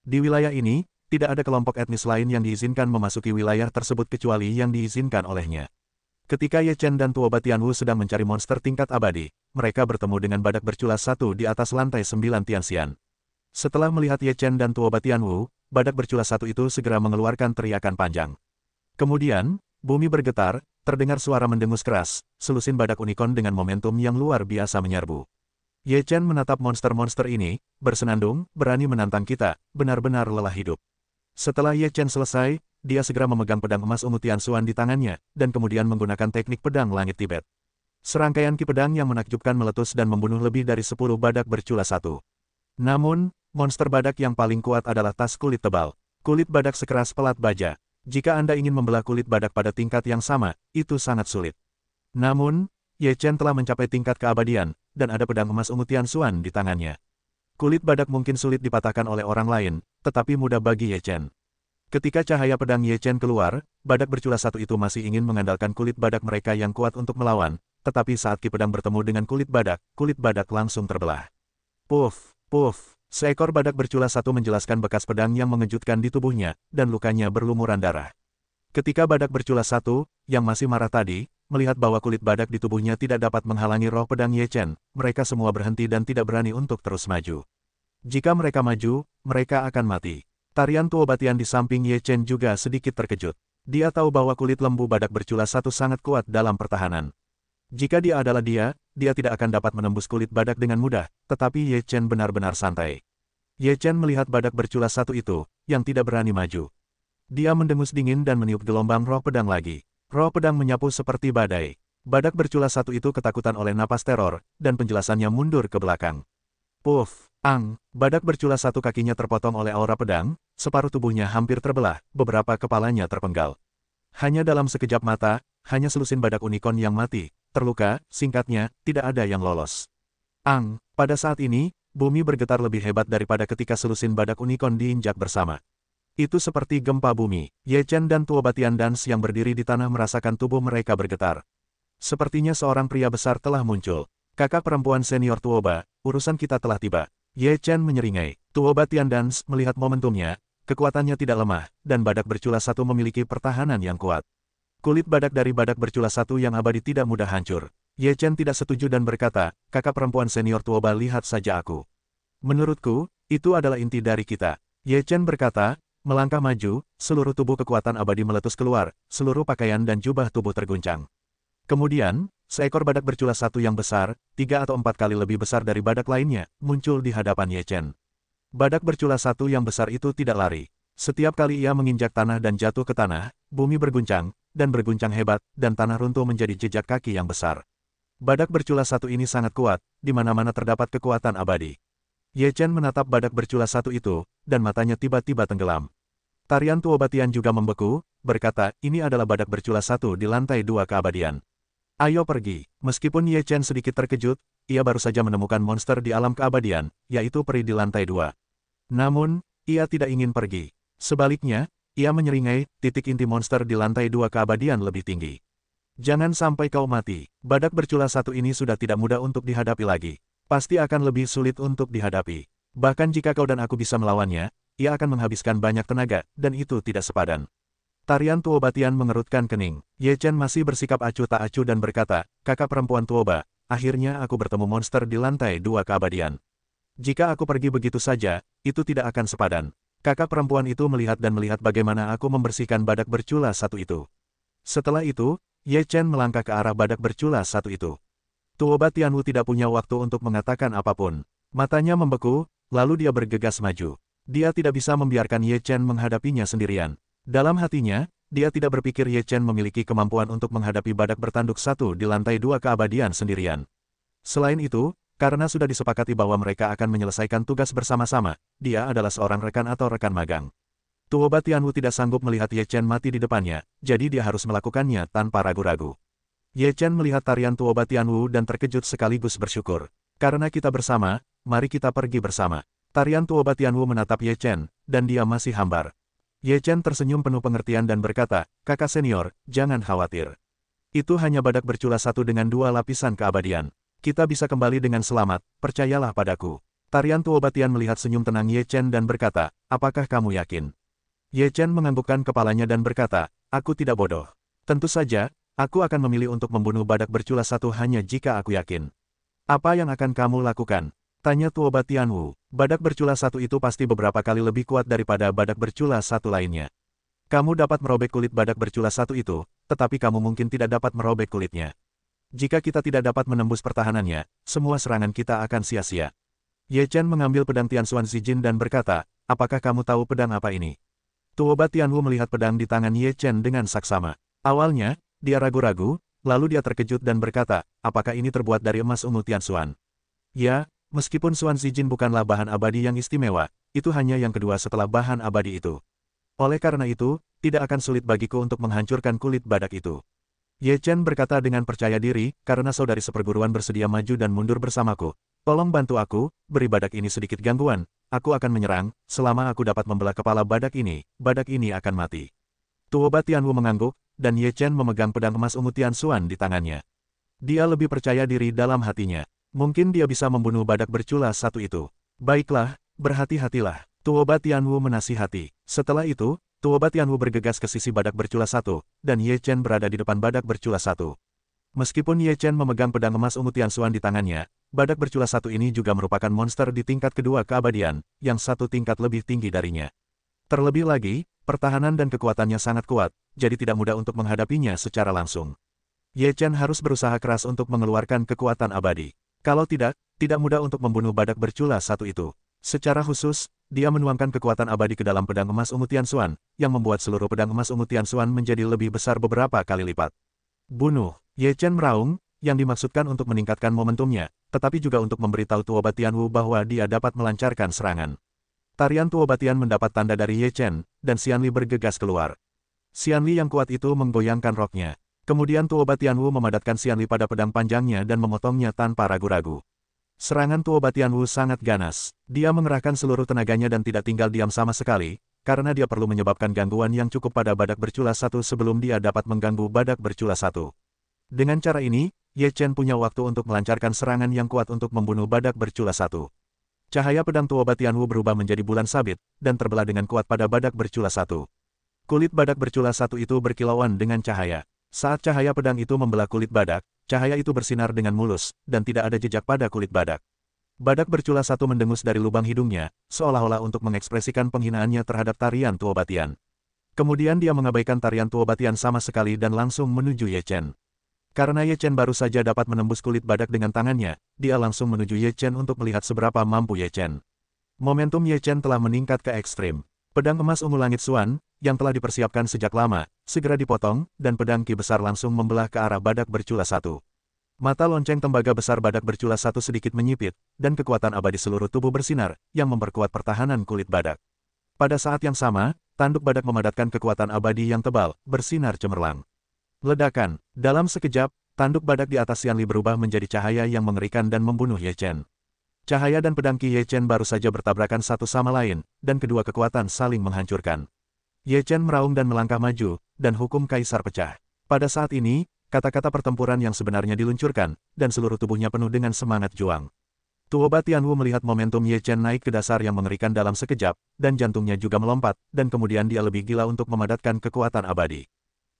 Di wilayah ini, tidak ada kelompok etnis lain yang diizinkan memasuki wilayah tersebut kecuali yang diizinkan olehnya. Ketika Ye Chen dan Tuoba Tianwu sedang mencari monster tingkat abadi, mereka bertemu dengan badak berculas satu di atas lantai 9 Tianxian. Setelah melihat Ye Chen dan Tuoba Tianwu, badak berculas satu itu segera mengeluarkan teriakan panjang. Kemudian, bumi bergetar, terdengar suara mendengus keras, selusin badak unicorn dengan momentum yang luar biasa menyerbu. Ye Chen menatap monster-monster ini, bersenandung, berani menantang kita, benar-benar lelah hidup. Setelah Ye Chen selesai, dia segera memegang pedang emas ungu Tianxuan di tangannya, dan kemudian menggunakan teknik pedang langit Tibet. Serangkaian ki pedang yang menakjubkan meletus dan membunuh lebih dari 10 badak berculas satu. Namun, monster badak yang paling kuat adalah tas kulit tebal. Kulit badak sekeras pelat baja. Jika Anda ingin membelah kulit badak pada tingkat yang sama, itu sangat sulit. Namun, Ye Chen telah mencapai tingkat keabadian, dan ada pedang emas ungu Tianxuan di tangannya. Kulit badak mungkin sulit dipatahkan oleh orang lain, tetapi mudah bagi Ye Chen. Ketika cahaya pedang Ye Chen keluar, badak bercula satu itu masih ingin mengandalkan kulit badak mereka yang kuat untuk melawan, tetapi saat ki pedang bertemu dengan kulit badak langsung terbelah. Puff, puff, seekor badak bercula satu menjelaskan bekas pedang yang mengejutkan di tubuhnya, dan lukanya berlumuran darah. Ketika badak bercula satu, yang masih marah tadi, melihat bahwa kulit badak di tubuhnya tidak dapat menghalangi roh pedang Ye Chen, mereka semua berhenti dan tidak berani untuk terus maju. Jika mereka maju, mereka akan mati. Tarian Tuobatian di samping Ye Chen juga sedikit terkejut. Dia tahu bahwa kulit lembu badak bercula satu sangat kuat dalam pertahanan. Jika dia adalah dia tidak akan dapat menembus kulit badak dengan mudah, tetapi Ye Chen benar-benar santai. Ye Chen melihat badak bercula satu itu, yang tidak berani maju. Dia mendengus dingin dan meniup gelombang roh pedang lagi. Roh pedang menyapu seperti badai. Badak bercula satu itu ketakutan oleh napas teror, dan penjelasannya mundur ke belakang. Puff, ang, badak bercula satu kakinya terpotong oleh aura pedang, separuh tubuhnya hampir terbelah, beberapa kepalanya terpenggal. Hanya dalam sekejap mata, hanya selusin badak unicorn yang mati, terluka, singkatnya, tidak ada yang lolos. Ang, pada saat ini, bumi bergetar lebih hebat daripada ketika selusin badak unicorn diinjak bersama. Itu seperti gempa bumi. Ye Chen dan Tuobatian Dance yang berdiri di tanah merasakan tubuh mereka bergetar. Sepertinya seorang pria besar telah muncul. Kakak perempuan senior Tuoba, urusan kita telah tiba. Ye Chen menyeringai. Tuobatian Dance melihat momentumnya, kekuatannya tidak lemah, dan badak bercula satu memiliki pertahanan yang kuat. Kulit badak dari badak bercula satu yang abadi tidak mudah hancur. Ye Chen tidak setuju dan berkata, kakak perempuan senior Tuoba, lihat saja aku. Menurutku, itu adalah inti dari kita. Ye Chen berkata, melangkah maju, seluruh tubuh kekuatan abadi meletus keluar, seluruh pakaian dan jubah tubuh terguncang. Kemudian, seekor badak bercula satu yang besar, 3 atau 4 kali lebih besar dari badak lainnya, muncul di hadapan Ye Chen. Badak bercula satu yang besar itu tidak lari. Setiap kali ia menginjak tanah dan jatuh ke tanah, bumi berguncang, dan berguncang hebat, dan tanah runtuh menjadi jejak kaki yang besar. Badak bercula satu ini sangat kuat, di mana-mana terdapat kekuatan abadi. Ye Chen menatap badak bercula satu itu, dan matanya tiba-tiba tenggelam. Tarian Tuobatian juga membeku, berkata, ini adalah badak bercula satu di lantai 2 keabadian. Ayo pergi. Meskipun Ye Chen sedikit terkejut, ia baru saja menemukan monster di alam keabadian, yaitu peri di lantai 2. Namun, ia tidak ingin pergi. Sebaliknya, ia menyeringai, titik inti monster di lantai 2 keabadian lebih tinggi. Jangan sampai kau mati. Badak bercula satu ini sudah tidak mudah untuk dihadapi lagi. Pasti akan lebih sulit untuk dihadapi. Bahkan jika kau dan aku bisa melawannya, ia akan menghabiskan banyak tenaga, dan itu tidak sepadan. Tarian Tuobatian mengerutkan kening. Ye Chen masih bersikap acuh tak acuh dan berkata, kakak perempuan Tuoba, akhirnya aku bertemu monster di lantai 2 keabadian. Jika aku pergi begitu saja, itu tidak akan sepadan. Kakak perempuan itu melihat dan melihat bagaimana aku membersihkan badak bercula satu itu. Setelah itu, Ye Chen melangkah ke arah badak bercula satu itu. Tuobatian Wu tidak punya waktu untuk mengatakan apapun. Matanya membeku, lalu dia bergegas maju. Dia tidak bisa membiarkan Ye Chen menghadapinya sendirian. Dalam hatinya, dia tidak berpikir Ye Chen memiliki kemampuan untuk menghadapi badak bertanduk satu di lantai 2 keabadian sendirian. Selain itu, karena sudah disepakati bahwa mereka akan menyelesaikan tugas bersama-sama, dia adalah seorang rekan atau rekan magang. Tuobatian Wu tidak sanggup melihat Ye Chen mati di depannya, jadi dia harus melakukannya tanpa ragu-ragu. Ye Chen melihat tarian Tuobatian Wu dan terkejut sekaligus bersyukur. Karena kita bersama, mari kita pergi bersama. Tarian Tuobatian Wu menatap Ye Chen, dan dia masih hambar. Ye Chen tersenyum penuh pengertian dan berkata, kakak senior, jangan khawatir. Itu hanya badak bercula satu dengan 2 lapisan keabadian. Kita bisa kembali dengan selamat, percayalah padaku. Tarian Tuobatian melihat senyum tenang Ye Chen dan berkata, apakah kamu yakin? Ye Chen menganggukkan kepalanya dan berkata, aku tidak bodoh. Tentu saja, aku akan memilih untuk membunuh badak bercula satu hanya jika aku yakin. Apa yang akan kamu lakukan? Tanya Tuobatian Wu. Badak bercula satu itu pasti beberapa kali lebih kuat daripada badak bercula satu lainnya. Kamu dapat merobek kulit badak bercula satu itu, tetapi kamu mungkin tidak dapat merobek kulitnya. Jika kita tidak dapat menembus pertahanannya, semua serangan kita akan sia-sia. Ye Chen mengambil pedang Tianxuan Zijin dan berkata, apakah kamu tahu pedang apa ini? Tuobatian Wu melihat pedang di tangan Ye Chen dengan saksama. Awalnya, dia ragu-ragu, lalu dia terkejut dan berkata, apakah ini terbuat dari emas ungu Tianxuan? Ya. Meskipun Xuan Zijin bukanlah bahan abadi yang istimewa, itu hanya yang kedua setelah bahan abadi itu. Oleh karena itu, tidak akan sulit bagiku untuk menghancurkan kulit badak itu. Ye Chen berkata dengan percaya diri, karena saudari seperguruan bersedia maju dan mundur bersamaku, Tolong bantu aku, beri badak ini sedikit gangguan. Aku akan menyerang, selama aku dapat membelah kepala badak ini akan mati. Tuoba Tianwu mengangguk, dan Ye Chen memegang pedang emas ungu Tianxuan di tangannya. Dia lebih percaya diri dalam hatinya. Mungkin dia bisa membunuh badak bercula satu itu. Baiklah, berhati-hatilah. Tuoba Tianwu menasihati. Setelah itu, Tuoba Tianwu bergegas ke sisi badak bercula satu, dan Ye Chen berada di depan badak bercula satu. Meskipun Ye Chen memegang pedang emas ungu Tianxuan di tangannya, badak bercula satu ini juga merupakan monster di tingkat kedua keabadian, yang satu tingkat lebih tinggi darinya. Terlebih lagi, pertahanan dan kekuatannya sangat kuat, jadi tidak mudah untuk menghadapinya secara langsung. Ye Chen harus berusaha keras untuk mengeluarkan kekuatan abadi. Kalau tidak mudah untuk membunuh badak bercula satu itu. Secara khusus, dia menuangkan kekuatan abadi ke dalam pedang emas ungu Tianxuan, yang membuat seluruh pedang emas ungu Tianxuan menjadi lebih besar beberapa kali lipat. Bunuh! Ye Chen meraung, yang dimaksudkan untuk meningkatkan momentumnya, tetapi juga untuk memberitahu Tuoba Tianwu bahwa dia dapat melancarkan serangan. Tarian Tuoba Tian mendapat tanda dari Ye Chen, dan Xianli bergegas keluar. Xianli yang kuat itu menggoyangkan roknya. Kemudian Tuoba Tianwu memadatkan Xianli pada pedang panjangnya dan memotongnya tanpa ragu-ragu. Serangan Tuoba Tianwu sangat ganas. Dia mengerahkan seluruh tenaganya dan tidak tinggal diam sama sekali, karena dia perlu menyebabkan gangguan yang cukup pada badak bercula satu sebelum dia dapat mengganggu badak bercula satu. Dengan cara ini, Ye Chen punya waktu untuk melancarkan serangan yang kuat untuk membunuh badak bercula satu. Cahaya pedang Tuoba Tianwu berubah menjadi bulan sabit, dan terbelah dengan kuat pada badak bercula satu. Kulit badak bercula satu itu berkilauan dengan cahaya. Saat cahaya pedang itu membelah kulit badak, cahaya itu bersinar dengan mulus, dan tidak ada jejak pada kulit badak. Badak bercula satu mendengus dari lubang hidungnya, seolah-olah untuk mengekspresikan penghinaannya terhadap tarian Tuoba Tian. Kemudian dia mengabaikan tarian Tuoba Tian sama sekali dan langsung menuju Ye Chen. Karena Ye Chen baru saja dapat menembus kulit badak dengan tangannya, dia langsung menuju Ye Chen untuk melihat seberapa mampu Ye Chen. Momentum Ye Chen telah meningkat ke ekstrim. Pedang emas ungu langit Xuan, yang telah dipersiapkan sejak lama, segera dipotong, dan pedang ki besar langsung membelah ke arah badak bercula satu. Mata lonceng tembaga besar badak bercula satu sedikit menyipit, dan kekuatan abadi seluruh tubuh bersinar, yang memperkuat pertahanan kulit badak. Pada saat yang sama, tanduk badak memadatkan kekuatan abadi yang tebal, bersinar cemerlang. Ledakan. Dalam sekejap, tanduk badak di atas Xianli berubah menjadi cahaya yang mengerikan dan membunuh Ye Chen. Cahaya dan pedang Ki Ye Chen baru saja bertabrakan satu sama lain, dan kedua kekuatan saling menghancurkan. Ye Chen meraung dan melangkah maju, dan hukum kaisar pecah. Pada saat ini, kata-kata pertempuran yang sebenarnya diluncurkan, dan seluruh tubuhnya penuh dengan semangat juang. Tuoba Tianwu melihat momentum Ye Chen naik ke dasar yang mengerikan dalam sekejap, dan jantungnya juga melompat, dan kemudian dia lebih gila untuk memadatkan kekuatan abadi.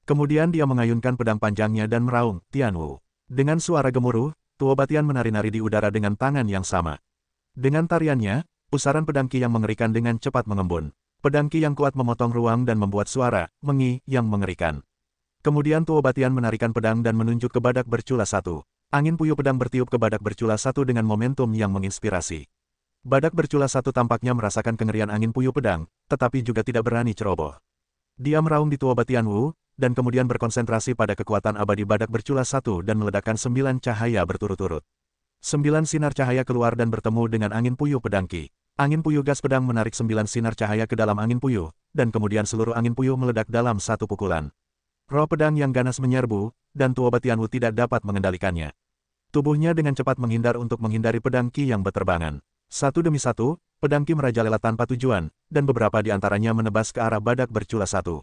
Kemudian dia mengayunkan pedang panjangnya dan meraung, Tianwu. Dengan suara gemuruh, Tuoba Tian menari-nari di udara dengan tangan yang sama. Dengan tariannya, pusaran pedang ki yang mengerikan dengan cepat mengembun. Pedang ki yang kuat memotong ruang dan membuat suara, mengi, yang mengerikan. Kemudian Tuoba Tian menarikan pedang dan menunjuk ke badak bercula satu. Angin puyuh pedang bertiup ke badak bercula satu dengan momentum yang menginspirasi. Badak bercula satu tampaknya merasakan kengerian angin puyuh pedang, tetapi juga tidak berani ceroboh. Dia meraung di Tuoba Tianwu, dan kemudian berkonsentrasi pada kekuatan abadi badak bercula satu dan meledakkan 9 cahaya berturut-turut. 9 sinar cahaya keluar dan bertemu dengan angin puyuh pedang ki. Angin puyuh gas pedang menarik 9 sinar cahaya ke dalam angin puyuh, dan kemudian seluruh angin puyuh meledak dalam satu pukulan. Roh pedang yang ganas menyerbu, dan Tuoba Tianwu tidak dapat mengendalikannya. Tubuhnya dengan cepat menghindar untuk menghindari pedang ki yang berterbangan. Satu demi satu, pedang ki merajalela tanpa tujuan, dan beberapa di antaranya menebas ke arah badak bercula satu.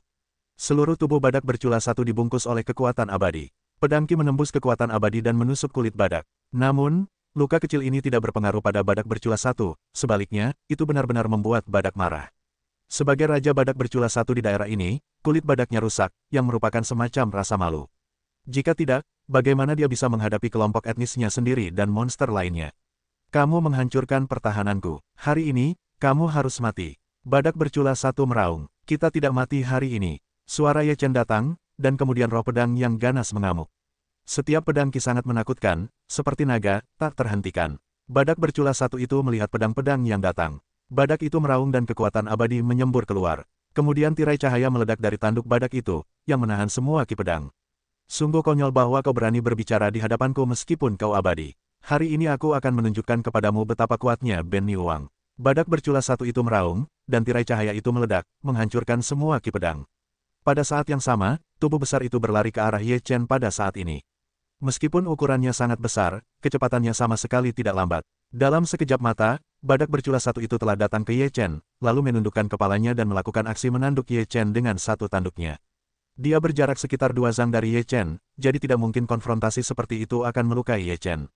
Seluruh tubuh badak bercula satu dibungkus oleh kekuatan abadi. Pedang ki menembus kekuatan abadi dan menusuk kulit badak. Namun, luka kecil ini tidak berpengaruh pada badak bercula satu, sebaliknya, itu benar-benar membuat badak marah. Sebagai raja badak bercula satu di daerah ini, kulit badaknya rusak, yang merupakan semacam rasa malu. Jika tidak, bagaimana dia bisa menghadapi kelompok etnisnya sendiri dan monster lainnya? Kamu menghancurkan pertahananku. Hari ini, kamu harus mati. Badak bercula satu meraung. Kita tidak mati hari ini. Suara Ye Chen datang, dan kemudian roh pedang yang ganas mengamuk. Setiap pedang ki sangat menakutkan, seperti naga, tak terhentikan. Badak bercula satu itu melihat pedang-pedang yang datang. Badak itu meraung dan kekuatan abadi menyembur keluar. Kemudian tirai cahaya meledak dari tanduk badak itu, yang menahan semua ki pedang. Sungguh konyol bahwa kau berani berbicara di hadapanku meskipun kau abadi. Hari ini aku akan menunjukkan kepadamu betapa kuatnya Ben Niuang. Badak bercula satu itu meraung, dan tirai cahaya itu meledak, menghancurkan semua ki pedang. Pada saat yang sama, tubuh besar itu berlari ke arah Ye Chen pada saat ini. Meskipun ukurannya sangat besar, kecepatannya sama sekali tidak lambat. Dalam sekejap mata, badak berculas satu itu telah datang ke Ye Chen, lalu menundukkan kepalanya dan melakukan aksi menanduk Ye Chen dengan satu tanduknya. Dia berjarak sekitar 2 zang dari Ye Chen, jadi tidak mungkin konfrontasi seperti itu akan melukai Ye Chen.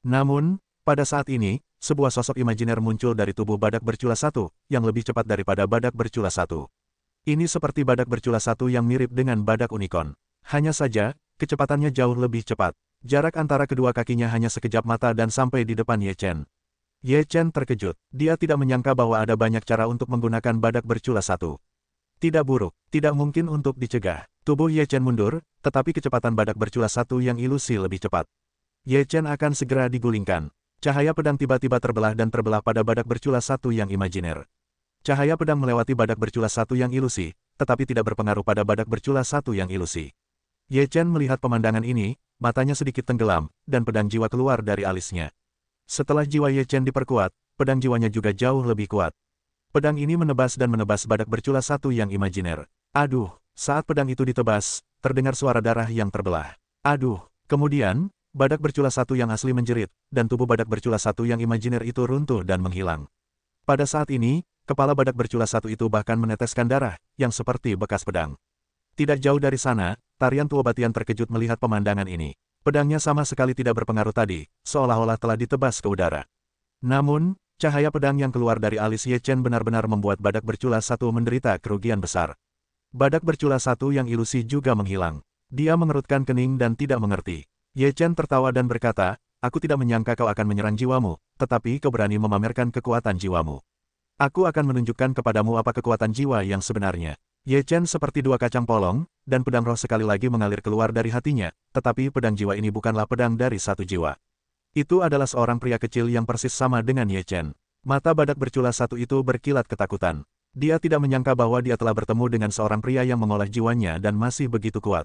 Namun, pada saat ini, sebuah sosok imajiner muncul dari tubuh badak berculas satu, yang lebih cepat daripada badak berculas satu. Ini seperti badak berculas satu yang mirip dengan badak unicorn. Hanya saja, kecepatannya jauh lebih cepat. Jarak antara kedua kakinya hanya sekejap mata dan sampai di depan Ye Chen. Ye Chen terkejut. Dia tidak menyangka bahwa ada banyak cara untuk menggunakan badak berculas satu. Tidak buruk, tidak mungkin untuk dicegah. Tubuh Ye Chen mundur, tetapi kecepatan badak berculas satu yang ilusi lebih cepat. Ye Chen akan segera digulingkan. Cahaya pedang tiba-tiba terbelah dan terbelah pada badak berculas satu yang imajiner. Cahaya pedang melewati badak berculas satu yang ilusi, tetapi tidak berpengaruh pada badak berculas satu yang ilusi. Ye Chen melihat pemandangan ini, matanya sedikit tenggelam, dan pedang jiwa keluar dari alisnya. Setelah jiwa Ye Chen diperkuat, pedang jiwanya juga jauh lebih kuat. Pedang ini menebas dan menebas badak berculas satu yang imajiner. Aduh, saat pedang itu ditebas, terdengar suara darah yang terbelah. Aduh, kemudian, badak berculas satu yang asli menjerit, dan tubuh badak berculas satu yang imajiner itu runtuh dan menghilang. Pada saat ini, kepala badak berculas satu itu bahkan meneteskan darah, yang seperti bekas pedang. Tidak jauh dari sana, Tarian Tua Batian terkejut melihat pemandangan ini. Pedangnya sama sekali tidak berpengaruh tadi, seolah-olah telah ditebas ke udara. Namun, cahaya pedang yang keluar dari alis Ye Chen benar-benar membuat badak berculas satu menderita kerugian besar. Badak berculas satu yang ilusi juga menghilang. Dia mengerutkan kening dan tidak mengerti. Ye Chen tertawa dan berkata, "Aku tidak menyangka kau akan menyerang jiwamu, tetapi kau berani memamerkan kekuatan jiwamu. Aku akan menunjukkan kepadamu apa kekuatan jiwa yang sebenarnya." Ye Chen seperti dua kacang polong, dan pedang roh sekali lagi mengalir keluar dari hatinya, tetapi pedang jiwa ini bukanlah pedang dari satu jiwa. Itu adalah seorang pria kecil yang persis sama dengan Ye Chen. Mata badak berculas satu itu berkilat ketakutan. Dia tidak menyangka bahwa dia telah bertemu dengan seorang pria yang mengolah jiwanya dan masih begitu kuat.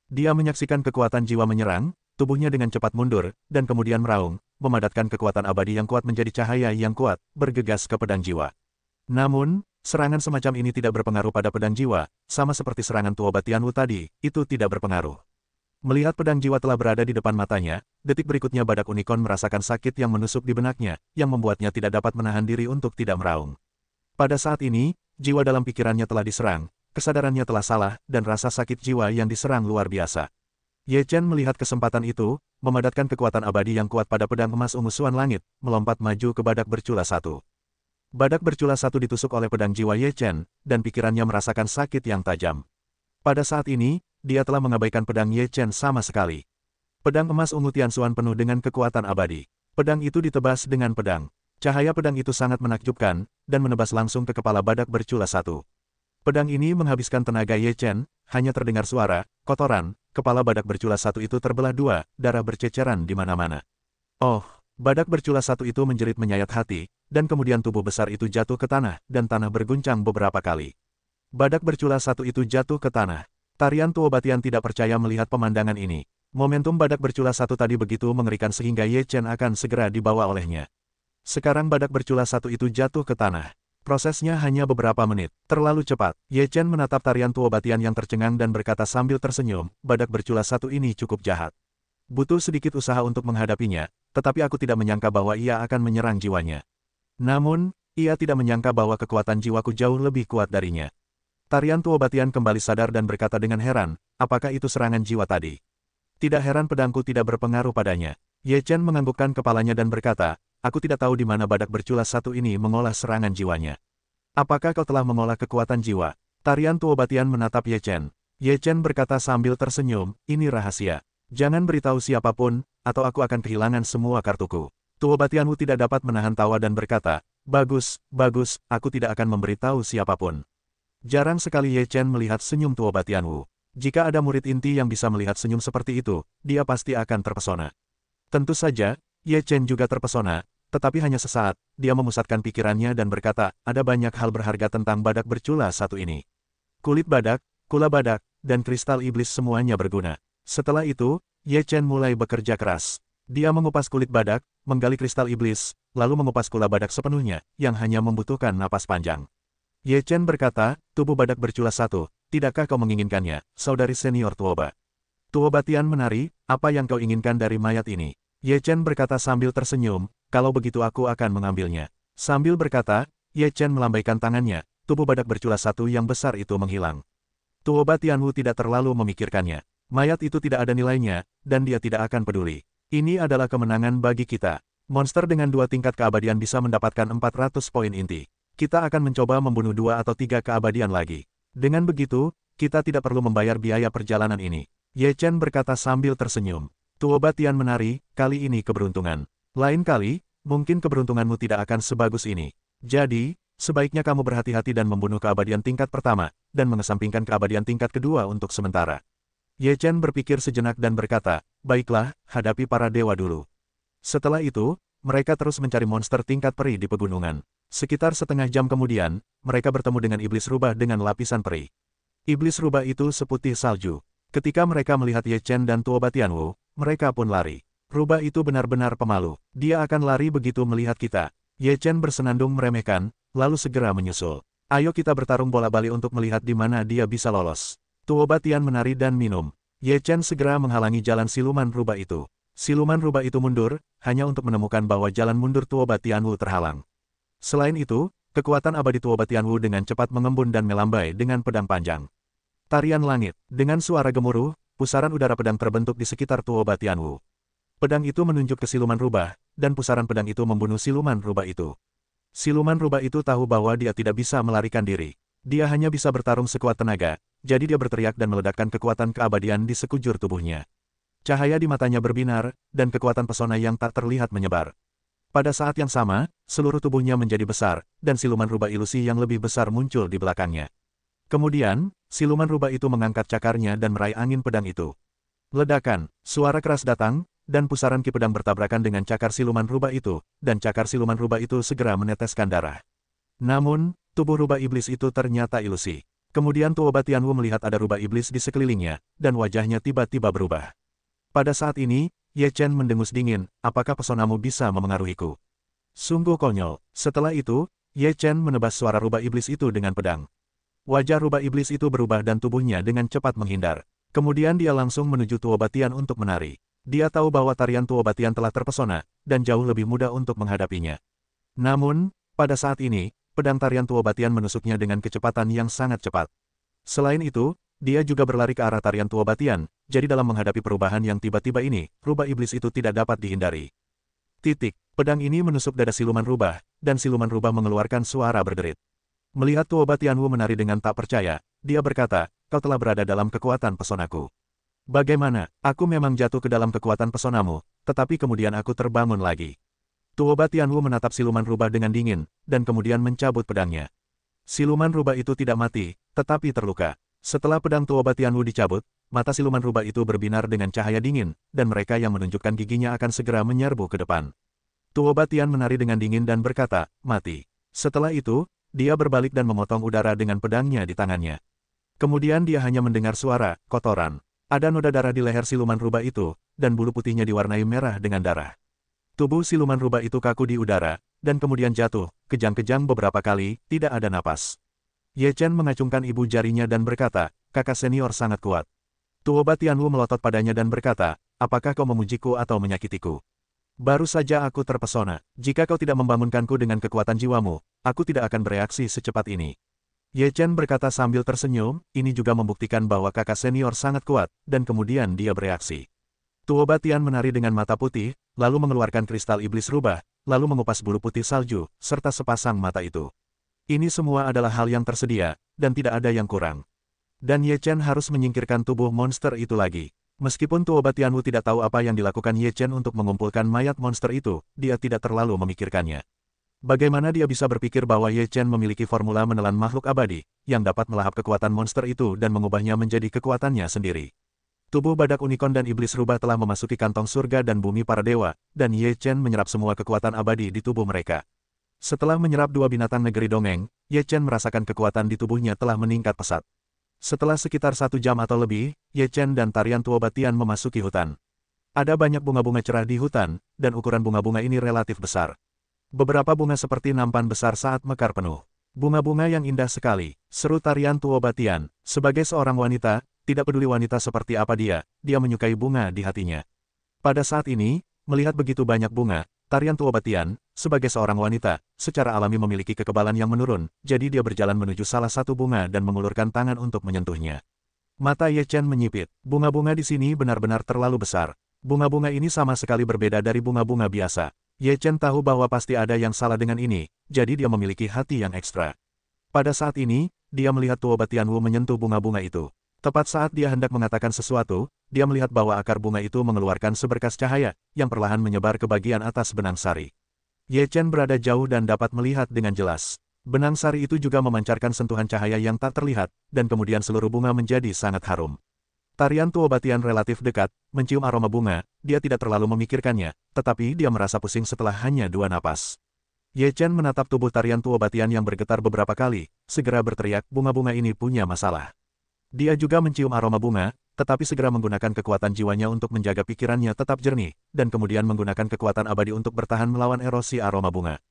Dia menyaksikan kekuatan jiwa menyerang, tubuhnya dengan cepat mundur, dan kemudian meraung, memadatkan kekuatan abadi yang kuat menjadi cahaya yang kuat, bergegas ke pedang jiwa. Namun, serangan semacam ini tidak berpengaruh pada pedang jiwa, sama seperti serangan Tua Batianwu tadi, itu tidak berpengaruh. Melihat pedang jiwa telah berada di depan matanya, detik berikutnya badak unicorn merasakan sakit yang menusuk di benaknya, yang membuatnya tidak dapat menahan diri untuk tidak meraung. Pada saat ini, jiwa dalam pikirannya telah diserang, kesadarannya telah salah, dan rasa sakit jiwa yang diserang luar biasa. Ye Chen melihat kesempatan itu, memadatkan kekuatan abadi yang kuat pada pedang emas ungu Suan Langit, melompat maju ke badak berculas satu. Badak berculas satu ditusuk oleh pedang jiwa Ye Chen, dan pikirannya merasakan sakit yang tajam. Pada saat ini, dia telah mengabaikan pedang Ye Chen sama sekali. Pedang emas ungu Tianxuan penuh dengan kekuatan abadi. Pedang itu ditebas dengan pedang. Cahaya pedang itu sangat menakjubkan, dan menebas langsung ke kepala badak berculas satu. Pedang ini menghabiskan tenaga Ye Chen, hanya terdengar suara, kotoran, kepala badak berculas satu itu terbelah dua, darah berceceran di mana-mana. Oh, badak berculas satu itu menjerit menyayat hati, dan kemudian tubuh besar itu jatuh ke tanah, dan tanah berguncang beberapa kali. Badak berculas satu itu jatuh ke tanah. Tarian Tua Batian tidak percaya melihat pemandangan ini. Momentum badak berculas satu tadi begitu mengerikan sehingga Ye Chen akan segera dibawa olehnya. Sekarang badak berculas satu itu jatuh ke tanah. Prosesnya hanya beberapa menit. Terlalu cepat. Ye Chen menatap Tarian Tua Batian yang tercengang dan berkata sambil tersenyum, badak berculas satu ini cukup jahat. Butuh sedikit usaha untuk menghadapinya, tetapi aku tidak menyangka bahwa ia akan menyerang jiwanya. Namun, ia tidak menyangka bahwa kekuatan jiwaku jauh lebih kuat darinya. Tarian Tua Batian kembali sadar dan berkata dengan heran, apakah itu serangan jiwa tadi? Tidak heran pedangku tidak berpengaruh padanya. Ye Chen menganggukkan kepalanya dan berkata, aku tidak tahu di mana badak berculas satu ini mengolah serangan jiwanya. Apakah kau telah mengolah kekuatan jiwa? Tarian Tua Batian menatap Ye Chen. Ye Chen berkata sambil tersenyum, ini rahasia. Jangan beritahu siapapun, atau aku akan kehilangan semua kartuku. Tua Batianwu tidak dapat menahan tawa dan berkata, bagus, bagus, aku tidak akan memberitahu siapapun. Jarang sekali Ye Chen melihat senyum Tua Batianwu. Jika ada murid inti yang bisa melihat senyum seperti itu, dia pasti akan terpesona. Tentu saja, Ye Chen juga terpesona, tetapi hanya sesaat, dia memusatkan pikirannya dan berkata, ada banyak hal berharga tentang badak berculas satu ini. Kulit badak, kula badak, dan kristal iblis semuanya berguna. Setelah itu, Ye Chen mulai bekerja keras. Dia mengupas kulit badak, menggali kristal iblis, lalu mengupas kula badak sepenuhnya, yang hanya membutuhkan napas panjang. Ye Chen berkata, tubuh badak berculas satu, tidakkah kau menginginkannya, saudari senior Tuoba? Tua Batian menari, apa yang kau inginkan dari mayat ini? Ye Chen berkata sambil tersenyum, kalau begitu aku akan mengambilnya. Sambil berkata, Ye Chen melambaikan tangannya, tubuh badak berculas satu yang besar itu menghilang. Tuoba Tianwu tidak terlalu memikirkannya. Mayat itu tidak ada nilainya, dan dia tidak akan peduli. Ini adalah kemenangan bagi kita. Monster dengan 2 tingkat keabadian bisa mendapatkan 400 poin inti. Kita akan mencoba membunuh 2 atau 3 keabadian lagi. Dengan begitu, kita tidak perlu membayar biaya perjalanan ini. Ye Chen berkata sambil tersenyum. Tuoba Tian menari, kali ini keberuntungan. Lain kali, mungkin keberuntunganmu tidak akan sebagus ini. Jadi, sebaiknya kamu berhati-hati dan membunuh keabadian tingkat pertama, dan mengesampingkan keabadian tingkat kedua untuk sementara. Ye Chen berpikir sejenak dan berkata, baiklah, hadapi para dewa dulu. Setelah itu, mereka terus mencari monster tingkat peri di pegunungan. Sekitar setengah jam kemudian, mereka bertemu dengan iblis rubah dengan lapisan peri. Iblis rubah itu seputih salju. Ketika mereka melihat Ye Chen dan Tuoba Tianwu, mereka pun lari. Rubah itu benar-benar pemalu. Dia akan lari begitu melihat kita. Ye Chen bersenandung meremehkan, lalu segera menyusul. Ayo kita bertarung bola-bali untuk melihat di mana dia bisa lolos. Tuoba Tian menari dan minum. Ye Chen segera menghalangi jalan siluman rubah itu. Siluman rubah itu mundur, hanya untuk menemukan bahwa jalan mundur Tuoba Tianwu terhalang. Selain itu, kekuatan abadi Tuoba Tianwu dengan cepat mengembun dan melambai dengan pedang panjang. Tarian langit. Dengan suara gemuruh, pusaran udara pedang terbentuk di sekitar Tuoba Tianwu. Pedang itu menunjuk ke siluman rubah, dan pusaran pedang itu membunuh siluman rubah itu. Siluman rubah itu tahu bahwa dia tidak bisa melarikan diri. Dia hanya bisa bertarung sekuat tenaga, jadi dia berteriak dan meledakkan kekuatan keabadian di sekujur tubuhnya. Cahaya di matanya berbinar, dan kekuatan pesona yang tak terlihat menyebar. Pada saat yang sama, seluruh tubuhnya menjadi besar, dan siluman rubah ilusi yang lebih besar muncul di belakangnya. Kemudian, siluman rubah itu mengangkat cakarnya dan meraih angin pedang itu. Ledakan, suara keras datang, dan pusaran ki pedang bertabrakan dengan cakar siluman rubah itu, dan cakar siluman rubah itu segera meneteskan darah. Namun, tubuh rubah iblis itu ternyata ilusi. Kemudian Tuoba Tianwu melihat ada rubah iblis di sekelilingnya, dan wajahnya tiba-tiba berubah. Pada saat ini, Ye Chen mendengus dingin, apakah pesonamu bisa memengaruhiku? Sungguh konyol. Setelah itu, Ye Chen menebas suara rubah iblis itu dengan pedang. Wajah rubah iblis itu berubah dan tubuhnya dengan cepat menghindar. Kemudian dia langsung menuju Tuoba Tian untuk menari. Dia tahu bahwa tarian Tuoba Tian telah terpesona, dan jauh lebih mudah untuk menghadapinya. Namun, pada saat ini, pedang tarian Tuoba Tian menusuknya dengan kecepatan yang sangat cepat. Selain itu, dia juga berlari ke arah tarian Tuoba Tian, jadi dalam menghadapi perubahan yang tiba-tiba ini, rubah iblis itu tidak dapat dihindari. Pedang ini menusuk dada siluman rubah, dan siluman rubah mengeluarkan suara berderit. Melihat Tuoba Tianwu menari dengan tak percaya, dia berkata, kau telah berada dalam kekuatan pesonaku. Bagaimana, aku memang jatuh ke dalam kekuatan pesonamu, tetapi kemudian aku terbangun lagi. Tuoba Tianwu menatap siluman rubah dengan dingin, dan kemudian mencabut pedangnya. Siluman rubah itu tidak mati, tetapi terluka. Setelah pedang Tuoba Tianwu dicabut, mata siluman rubah itu berbinar dengan cahaya dingin, dan mereka yang menunjukkan giginya akan segera menyerbu ke depan. Tuoba Tian menari dengan dingin dan berkata, mati. Setelah itu, dia berbalik dan memotong udara dengan pedangnya di tangannya. Kemudian dia hanya mendengar suara, kotoran. Ada noda darah di leher siluman rubah itu, dan bulu putihnya diwarnai merah dengan darah. Tubuh siluman rubah itu kaku di udara, dan kemudian jatuh, kejang-kejang beberapa kali, tidak ada napas. Ye Chen mengacungkan ibu jarinya dan berkata, kakak senior sangat kuat. Tuoba Tianwu melotot padanya dan berkata, apakah kau memujiku atau menyakitiku? Baru saja aku terpesona. Jika kau tidak membangunkanku dengan kekuatan jiwamu, aku tidak akan bereaksi secepat ini. Ye Chen berkata sambil tersenyum, ini juga membuktikan bahwa kakak senior sangat kuat, dan kemudian dia bereaksi. Tuoba Tian menari dengan mata putih, lalu mengeluarkan kristal iblis rubah, lalu mengupas bulu putih salju, serta sepasang mata itu. Ini semua adalah hal yang tersedia, dan tidak ada yang kurang. Dan Ye Chen harus menyingkirkan tubuh monster itu lagi. Meskipun Tuoba Tianwu tidak tahu apa yang dilakukan Ye Chen untuk mengumpulkan mayat monster itu, dia tidak terlalu memikirkannya. Bagaimana dia bisa berpikir bahwa Ye Chen memiliki formula menelan makhluk abadi, yang dapat melahap kekuatan monster itu dan mengubahnya menjadi kekuatannya sendiri. Tubuh badak unicorn dan iblis rubah telah memasuki kantong surga dan bumi para dewa, dan Ye Chen menyerap semua kekuatan abadi di tubuh mereka. Setelah menyerap 2 binatang negeri dongeng, Ye Chen merasakan kekuatan di tubuhnya telah meningkat pesat. Setelah sekitar 1 jam atau lebih, Ye Chen dan tarian Tuoba Tian memasuki hutan. Ada banyak bunga-bunga cerah di hutan, dan ukuran bunga-bunga ini relatif besar. Beberapa bunga seperti nampan besar saat mekar penuh. Bunga-bunga yang indah sekali, seru tarian Tuoba Tian. Sebagai seorang wanita, tidak peduli wanita seperti apa dia menyukai bunga di hatinya. Pada saat ini, melihat begitu banyak bunga, Tarian Tuo Batian, sebagai seorang wanita, secara alami memiliki kekebalan yang menurun, jadi dia berjalan menuju salah satu bunga dan mengulurkan tangan untuk menyentuhnya. Mata Ye Chen menyipit. Bunga-bunga di sini benar-benar terlalu besar. Bunga-bunga ini sama sekali berbeda dari bunga-bunga biasa. Ye Chen tahu bahwa pasti ada yang salah dengan ini, jadi dia memiliki hati yang ekstra. Pada saat ini, dia melihat Tuo Batianwu menyentuh bunga-bunga itu. Tepat saat dia hendak mengatakan sesuatu, dia melihat bahwa akar bunga itu mengeluarkan seberkas cahaya, yang perlahan menyebar ke bagian atas benang sari. Ye Chen berada jauh dan dapat melihat dengan jelas. Benang sari itu juga memancarkan sentuhan cahaya yang tak terlihat, dan kemudian seluruh bunga menjadi sangat harum. Tarian Tuo Batian relatif dekat, mencium aroma bunga, dia tidak terlalu memikirkannya, tetapi dia merasa pusing setelah hanya 2 napas. Ye Chen menatap tubuh tarian Tuo Batian yang bergetar beberapa kali, segera berteriak, bunga-bunga ini punya masalah. Dia juga mencium aroma bunga, tetapi segera menggunakan kekuatan jiwanya untuk menjaga pikirannya tetap jernih, dan kemudian menggunakan kekuatan abadi untuk bertahan melawan erosi aroma bunga.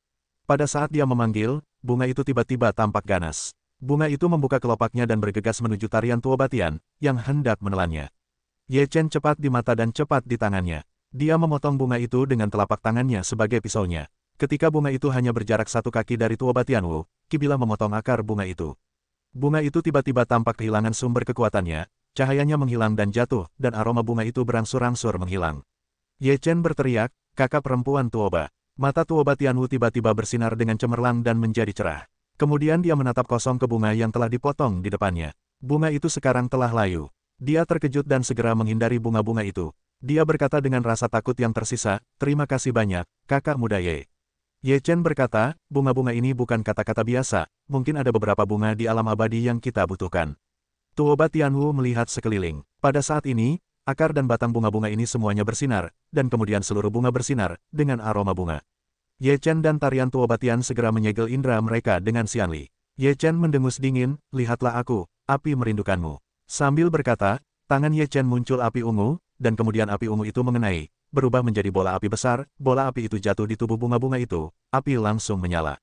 Pada saat dia memanggil, bunga itu tiba-tiba tampak ganas. Bunga itu membuka kelopaknya dan bergegas menuju tarian Tuo Batian, yang hendak menelannya. Ye Chen cepat di mata dan cepat di tangannya. Dia memotong bunga itu dengan telapak tangannya sebagai pisaunya. Ketika bunga itu hanya berjarak 1 kaki dari Tuo Batianwu, Kibila memotong akar bunga itu. Bunga itu tiba-tiba tampak kehilangan sumber kekuatannya, cahayanya menghilang dan jatuh, dan aroma bunga itu berangsur-angsur menghilang. Ye Chen berteriak, kakak perempuan Tuoba. Mata Tuo Batianwu tiba-tiba bersinar dengan cemerlang dan menjadi cerah. Kemudian dia menatap kosong ke bunga yang telah dipotong di depannya. Bunga itu sekarang telah layu. Dia terkejut dan segera menghindari bunga-bunga itu. Dia berkata dengan rasa takut yang tersisa, terima kasih banyak, kakak muda Ye. Ye Chen berkata, bunga-bunga ini bukan kata-kata biasa, mungkin ada beberapa bunga di alam abadi yang kita butuhkan. Tuo Batianwu melihat sekeliling. Pada saat ini, akar dan batang bunga-bunga ini semuanya bersinar, dan kemudian seluruh bunga bersinar, dengan aroma bunga. Ye Chen dan tarian Tuo Batian segera menyegel indera mereka dengan Xianli. Ye Chen mendengus dingin, lihatlah aku, api merindukanmu. Sambil berkata, tangan Ye Chen muncul api ungu, dan kemudian api ungu itu mengenai, berubah menjadi bola api besar, bola api itu jatuh di tubuh bunga-bunga itu, api langsung menyala.